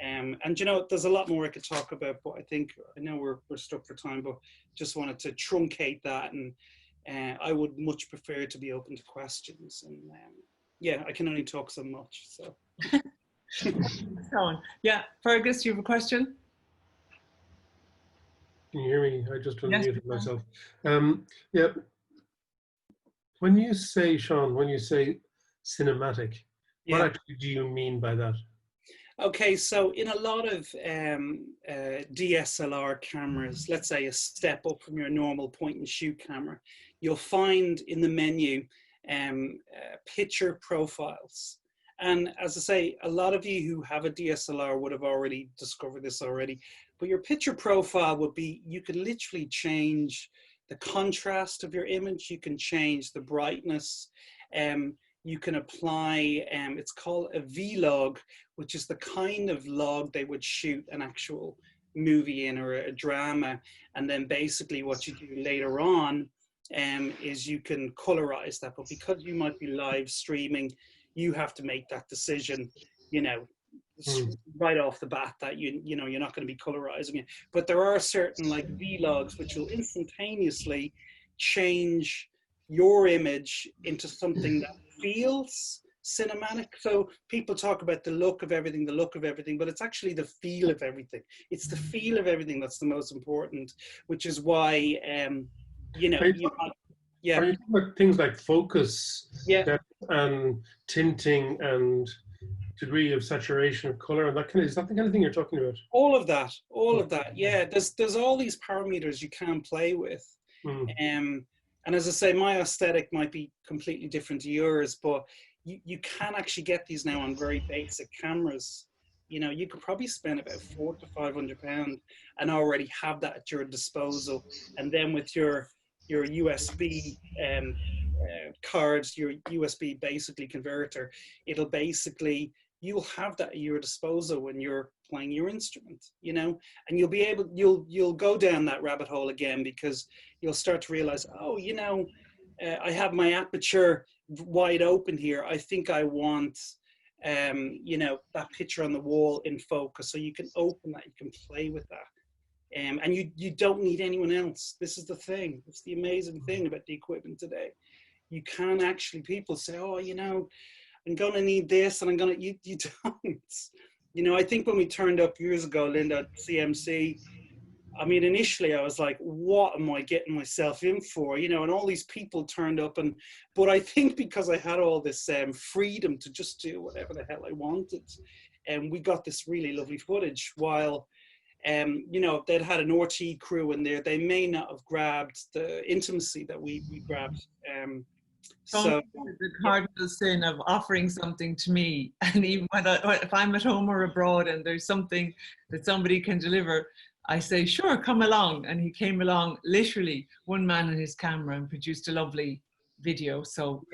And you know, there's a lot more I could talk about, but I know we're stuck for time, but just wanted to truncate that, and I would much prefer to be open to questions. And yeah, I can only talk so much. So. Yeah, Fergus, you have a question? Can you hear me? I just unmuted Yes. myself. Yeah. When you say, Seán, when you say cinematic, Yeah. what actually do you mean by that? Okay, so in a lot of DSLR cameras, let's say a step up from your normal point and shoot camera, you'll find in the menu picture profiles. And as I say, a lot of you who have a DSLR would have already discovered this already, but your picture profile would be, you can literally change the contrast of your image, you can change the brightness, you can apply, it's called a vlog, which is the kind of log they would shoot an actual movie in, or a drama. And then basically what you do later on is you can colorize that. But because you might be live streaming, you have to make that decision, you know, right off the bat, that you know you're not going to be colorizing it. But there are certain like vlogs which will instantaneously change your image into something that feels cinematic. So people talk about the look of everything, but it's actually the feel of everything. It's the feel of everything that's the most important, which is why you know, yeah. Are you talking about things like focus, yeah, depth, and tinting and degree of saturation of color, and that kind of, is that the kind of thing you're talking about? all of that, yeah. There's all these parameters you can play with. And as I say, my aesthetic might be completely different to yours, but you can actually get these now on very basic cameras. You know, you could probably spend about £400 to £500 and already have that at your disposal. And then with your USB cards, your USB basically converter, it'll basically, you'll have that at your disposal when you're playing your instrument, you know, and you'll be able, you'll go down that rabbit hole again, because you'll start to realize, oh, you know, I have my aperture wide open here. I think I want, you know, that picture on the wall in focus. So you can open that, you can play with that. And you don't need anyone else. This is the thing. It's the amazing thing about the equipment today. You can actually, people say, oh, you know, I'm going to need this, and I'm going to, you don't. You know, I think when we turned up years ago, Linda, at CMC, I mean, initially I was like, what am I getting myself in for? You know, and all these people turned up, but I think because I had all this freedom to just do whatever the hell I wanted, and we got this really lovely footage. While, you know, if they'd had an RT crew in there, they may not have grabbed the intimacy that we grabbed. So the cardinal sin of offering something to me, and even if I'm at home or abroad and there's something that somebody can deliver, I say, sure, come along. And he came along, literally one man and his camera, and produced a lovely video. So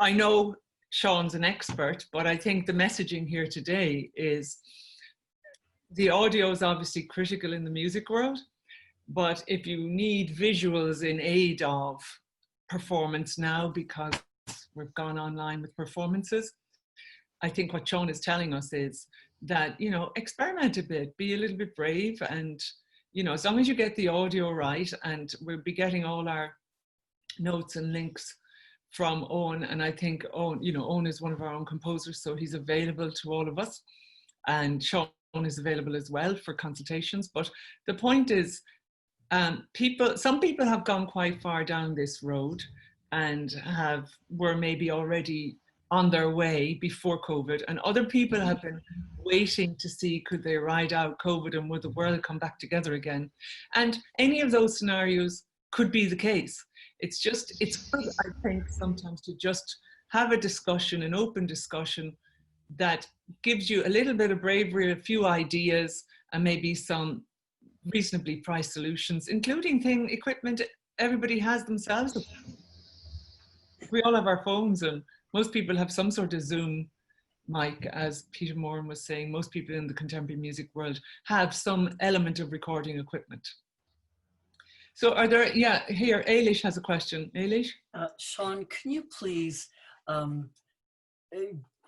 I know Seán's an expert, but I think the messaging here today is the audio is obviously critical in the music world, but if you need visuals in aid of performance now, because we've gone online with performances, I think what Seán is telling us is that, you know, experiment a bit, be a little bit brave, and, you know, as long as you get the audio right, and we'll be getting all our notes and links from Eoin, and I think Eoin, you know, Eoin is one of our own composers, so he's available to all of us, and Seán is available as well for consultations. But the point is, some people have gone quite far down this road and were maybe already on their way before COVID, and other people have been waiting to see could they ride out COVID and would the world come back together again. And any of those scenarios could be the case. It's good, I think, sometimes to just have a discussion, an open discussion that gives you a little bit of bravery, a few ideas, and maybe some reasonably priced solutions, including equipment everybody has themselves. We all have our phones, and most people have some sort of Zoom mic, as Peter Moran was saying. Most people in the contemporary music world have some element of recording equipment. So are there, yeah, here, Ailish has a question. Ailish? Seán, can you please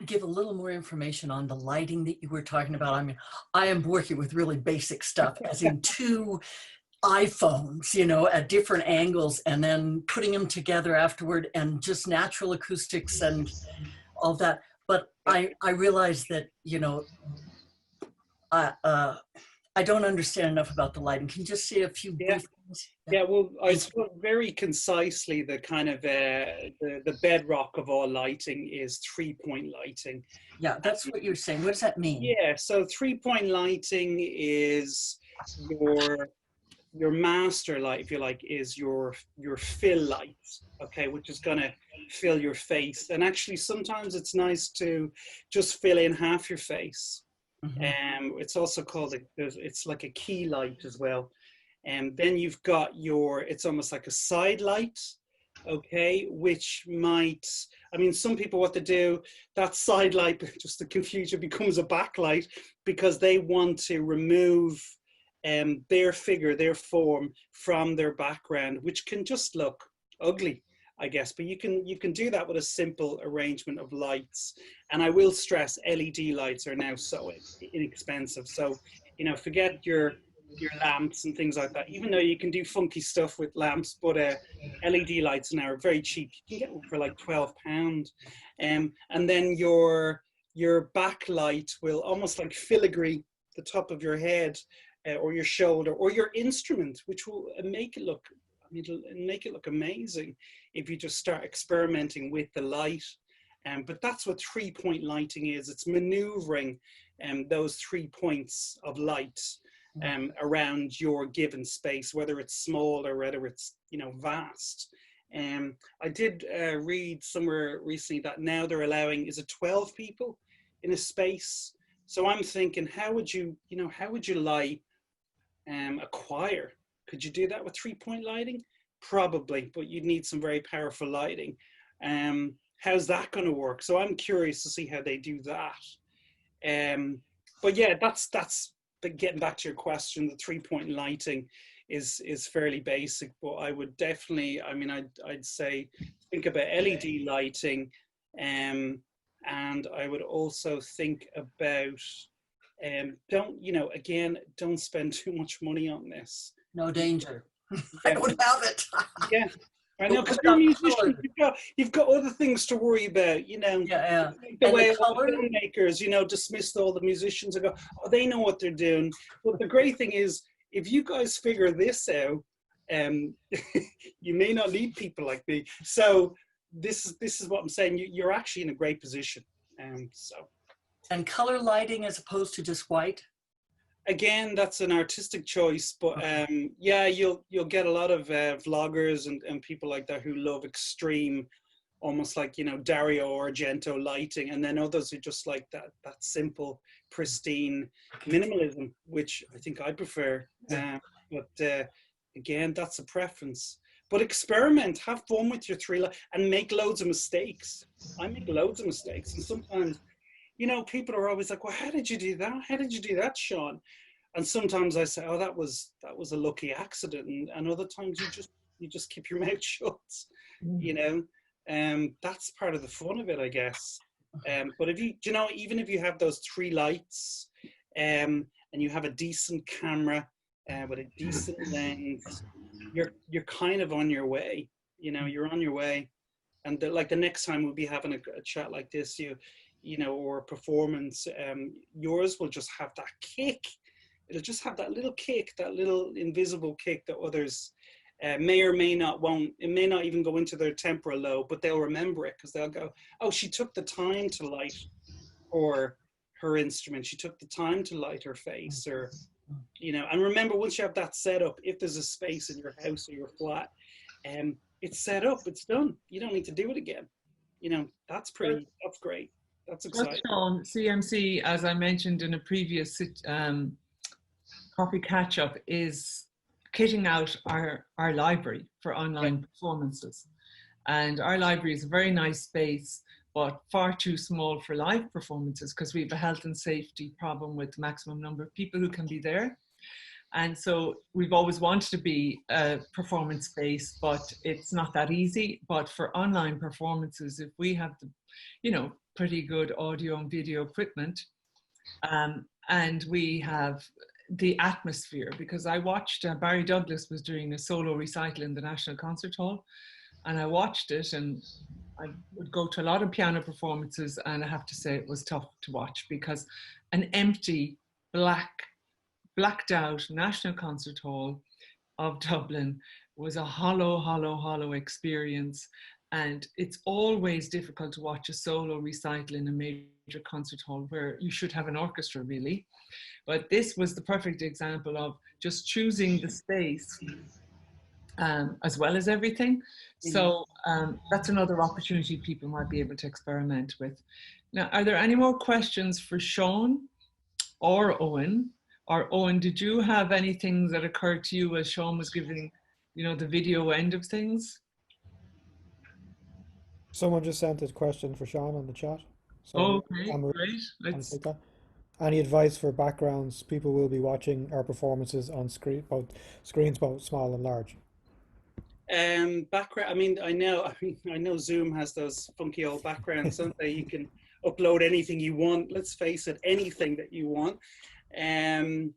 give a little more information on the lighting that you were talking about? I mean, I am working with really basic stuff, as in 2 iPhones, you know, at different angles, and then putting them together afterward, and just natural acoustics and all that. But I realize that, you know, I don't understand enough about the lighting. Can you just say a few brief things? Yeah, well, I suppose very concisely, the kind of the bedrock of all lighting is 3-point lighting. Yeah, that's what you're saying. What does that mean? Yeah, so 3-point lighting is your master light, if you like, is your fill light, okay, which is going to fill your face. And actually, sometimes it's nice to just fill in half your face. Mm-hmm. It's also called it's like a key light as well. And then you've got it's almost like a side light, okay, which might, I mean, some people, what they do, that side light, just to confuse you, becomes a backlight because they want to remove their figure, their form from their background, which can just look ugly, I guess. But you can do that with a simple arrangement of lights. And I will stress, LED lights are now so inexpensive. So, you know, forget your lamps and things like that, even though you can do funky stuff with lamps, but LED lights now are very cheap. You can get them for like £12. And then your backlight will almost like filigree the top of your head or your shoulder or your instrument, which will make it look, I mean, it'll make it look amazing if you just start experimenting with the light. But that's what 3-point lighting is. It's maneuvering those 3 points of light around your given space, whether it's small or whether it's, you know, vast. I did read somewhere recently that now they're allowing, is it 12 people in a space? So I'm thinking, how would you light a choir? Could you do that with 3-point lighting? Probably, but you'd need some very powerful lighting. How's that going to work? So I'm curious to see how they do that. But yeah, that's getting back to your question. The 3-point lighting is fairly basic, but I would definitely, I mean, I'd say think about LED lighting, and I would also think about don't spend too much money on this. No danger. I don't have it. Yeah, I know, because you're a musician, you've got other things to worry about, you know. Yeah. The way filmmakers, you know, dismissed all the musicians and go, oh, they know what they're doing. But the great thing is, if you guys figure this out, you may not need people like me. So this is what I'm saying. You're actually in a great position. And color lighting as opposed to just white? Again, that's an artistic choice, but yeah, you'll get a lot of vloggers and people like that who love extreme, almost like, you know, Dario Argento lighting, and then others who just like that simple, pristine minimalism, which I think I prefer. But again, that's a preference. But experiment, have fun with your and make loads of mistakes. I make loads of mistakes, and sometimes, you know, people are always like, well, how did you do that? How did you do that, Seán? And sometimes I say, oh, that was a lucky accident. And other times you just keep your mouth shut, you know. That's part of the fun of it, I guess. But if you know, even if you have those 3 lights, and you have a decent camera with a decent lens, you're kind of on your way. You know, you're on your way. And like the next time we'll be having a chat like this, you know, or a performance, yours will just have that kick. It'll just have that little kick, that little invisible kick that others may or may not won't. It may not even go into their temporal lobe, but they'll remember it because they'll go, oh, she took the time to light her instrument. She took the time to light her face, or, you know. And remember, once you have that set up, if there's a space in your house or your flat, it's set up, it's done. You don't need to do it again. You know, that's great. That's exciting. On CMC, as I mentioned in a previous coffee catch-up, is kitting out our library for online performances. And our library is a very nice space, but far too small for live performances because we have a health and safety problem with the maximum number of people who can be there. And so we've always wanted to be a performance space, but it's not that easy. But for online performances, if we have the, you know, pretty good audio and video equipment, and we have the atmosphere, because I watched Barry Douglas was doing a solo recital in the National Concert Hall, and I watched it, and I would go to a lot of piano performances, and I have to say it was tough to watch because an empty, blacked out National Concert Hall of Dublin was a hollow experience. And it's always difficult to watch a solo recital in a major concert hall where you should have an orchestra, really. But this was the perfect example of just choosing the space as well as everything. So that's another opportunity people might be able to experiment with. Now, are there any more questions for Seán or Eoin? Or Eoin, did you have anything that occurred to you as Seán was giving, you know, the video end of things? Someone just sent a question for Seán on the chat. So okay, great. Let's take that. Any advice for backgrounds? People will be watching our performances on screens, both small and large. Background. I mean, I know Zoom has those funky old backgrounds, don't they? You can upload anything you want. Let's face it, anything that you want. Well,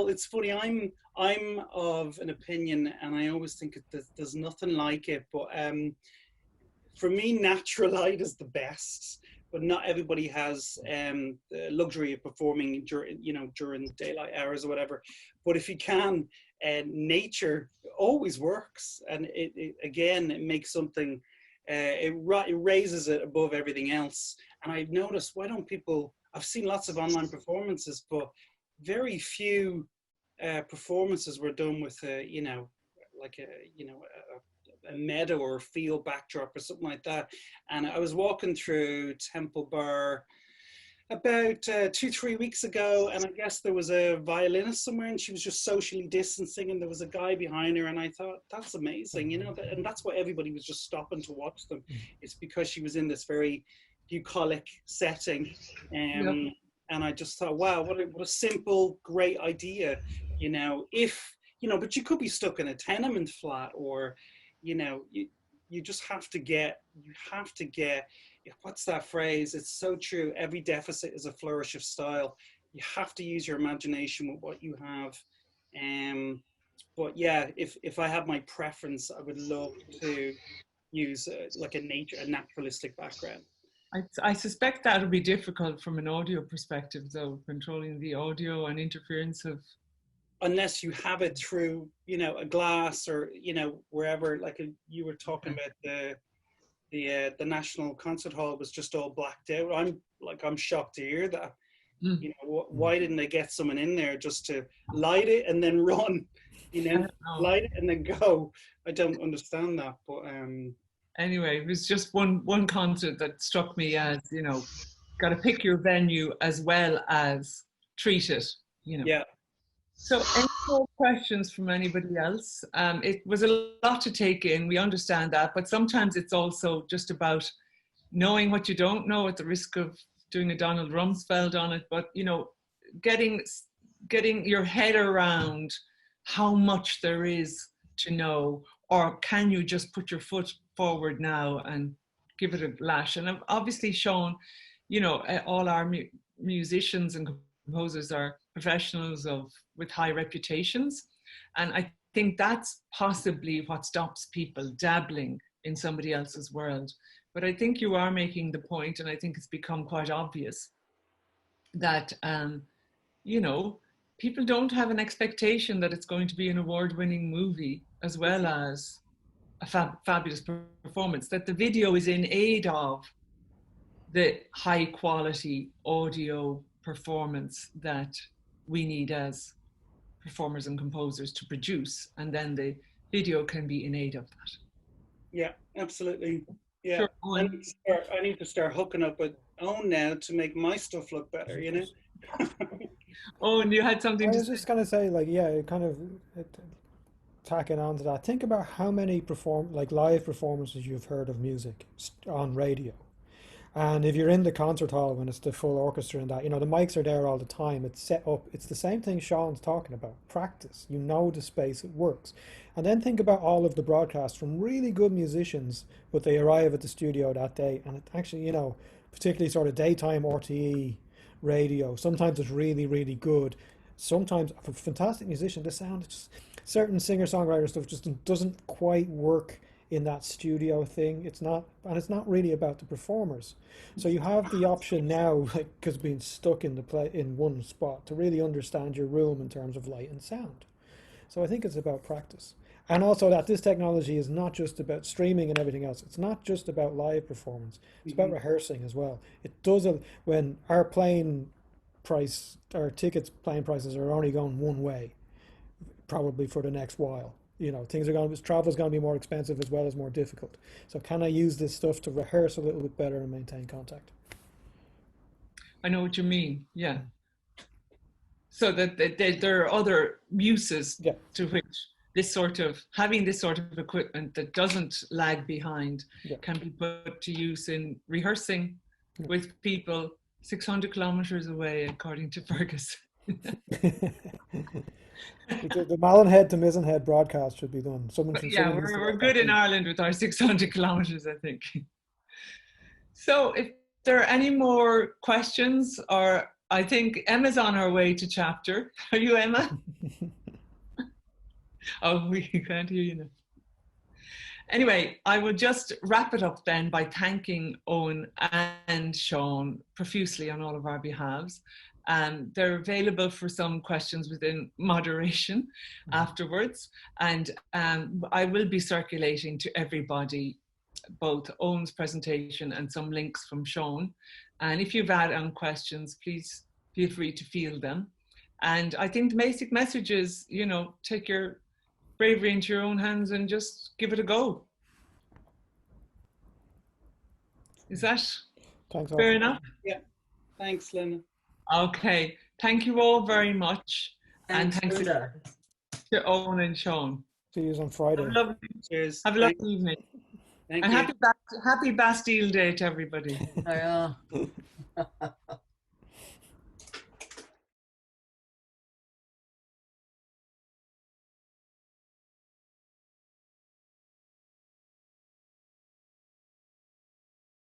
it's funny. I'm of an opinion, and I always think there's nothing like it. But for me, natural light is the best. But not everybody has the luxury of performing during daylight hours or whatever. But if you can, nature always works, and it makes something. It raises it above everything else. And I've noticed, why don't people? I've seen lots of online performances, but very few performances were done with a meadow or a field backdrop or something like that. And I was walking through Temple Bar about 2-3 weeks ago, and I guess there was a violinist somewhere, and she was just socially distancing, and there was a guy behind her, and I thought, that's amazing, you know, and that's why everybody was just stopping to watch them. It's because she was in this very bucolic setting, and I just thought, wow, what a simple, great idea, you know. If you know, but you could be stuck in a tenement flat, or you know, you just have to get, what's that phrase? It's so true. Every deficit is a flourish of style. You have to use your imagination with what you have. But yeah, if I had my preference, I would love to use like a naturalistic background. I suspect that would be difficult from an audio perspective, though, controlling the audio and interference of. Unless you have it through, you know, a glass, or you know, wherever. Like you were talking about the National Concert Hall was just all blacked out. I'm shocked to hear that. You know, why didn't they get someone in there just to light it and then run? You know, light it and then go. I don't understand that, but anyway, it was just one concert that struck me as, you know, got to pick your venue as well as treat it. You know. Yeah. So any more questions from anybody else? It was a lot to take in, we understand that, but sometimes it's also just about knowing what you don't know at the risk of doing a Donald Rumsfeld on it, but you know, getting your head around how much there is to know, or can you just put your foot forward now and give it a lash? And obviously, Seán, you know, all our musicians and composers are professionals with high reputations, and I think that's possibly what stops people dabbling in somebody else's world. But I think you are making the point, and I think it's become quite obvious that you know, people don't have an expectation that it's going to be an award-winning movie as well as a fabulous performance, that the video is in aid of the high quality audio performance that we need as performers and composers to produce, and then the video can be in aid of that. Yeah, absolutely. Yeah, Sure. I need to start hooking up with Owen now to make my stuff look better, you know? Oh, and you had something to say. I was just going to say, like, yeah, tacking on to that. Think about how many live performances you've heard of music on radio. And if you're in the concert hall when it's the full orchestra and that, you know, the mics are there all the time. It's set up. It's the same thing Seán's talking about. Practice. You know the space. It works. And then think about all of the broadcasts from really good musicians, but they arrive at the studio that day. And it actually, you know, particularly sort of daytime RTE radio, sometimes it's really, really good. Sometimes, for a fantastic musician, the sound, just certain singer-songwriter stuff just doesn't quite work in that studio thing. It's not really about the performers. So you have the option now, like, because being stuck in one spot, to really understand your room in terms of light and sound. So I think it's about practice. And also that this technology is not just about streaming and everything else. It's not just about live performance. It's about rehearsing as well. It does, when our tickets playing prices are only going one way, probably for the next while. You know, travel's going to be more expensive as well as more difficult. So can I use this stuff to rehearse a little bit better and maintain contact? I know what you mean, yeah. So that there are other uses to which having this sort of equipment that doesn't lag behind can be put to use in rehearsing with people 600 kilometers away, according to Fergus. The Mallinhead to Mizenhead broadcast should be done. We're good in Ireland with our 600 kilometers, I think. So if there are any more questions, or I think Emma's on her way to chapter. Are you, Emma? Oh, we can't hear you now. Anyway, I will just wrap it up then by thanking Eoin and Seán profusely on all of our behalves. They're available for some questions within moderation afterwards. And I will be circulating to everybody both Eoin's presentation and some links from Seán. And if you've add-on questions, please feel free to field them. And I think the basic message is, you know, take your bravery into your own hands and just give it a go. Is that fair enough? Yeah. Thanks, Linda. Okay. Thank you all very much. Thanks, and thanks Linda. to Eoin and Seán. See you on Friday. Have a lovely evening. Thank and you. happy Bastille Day to everybody. Yeah.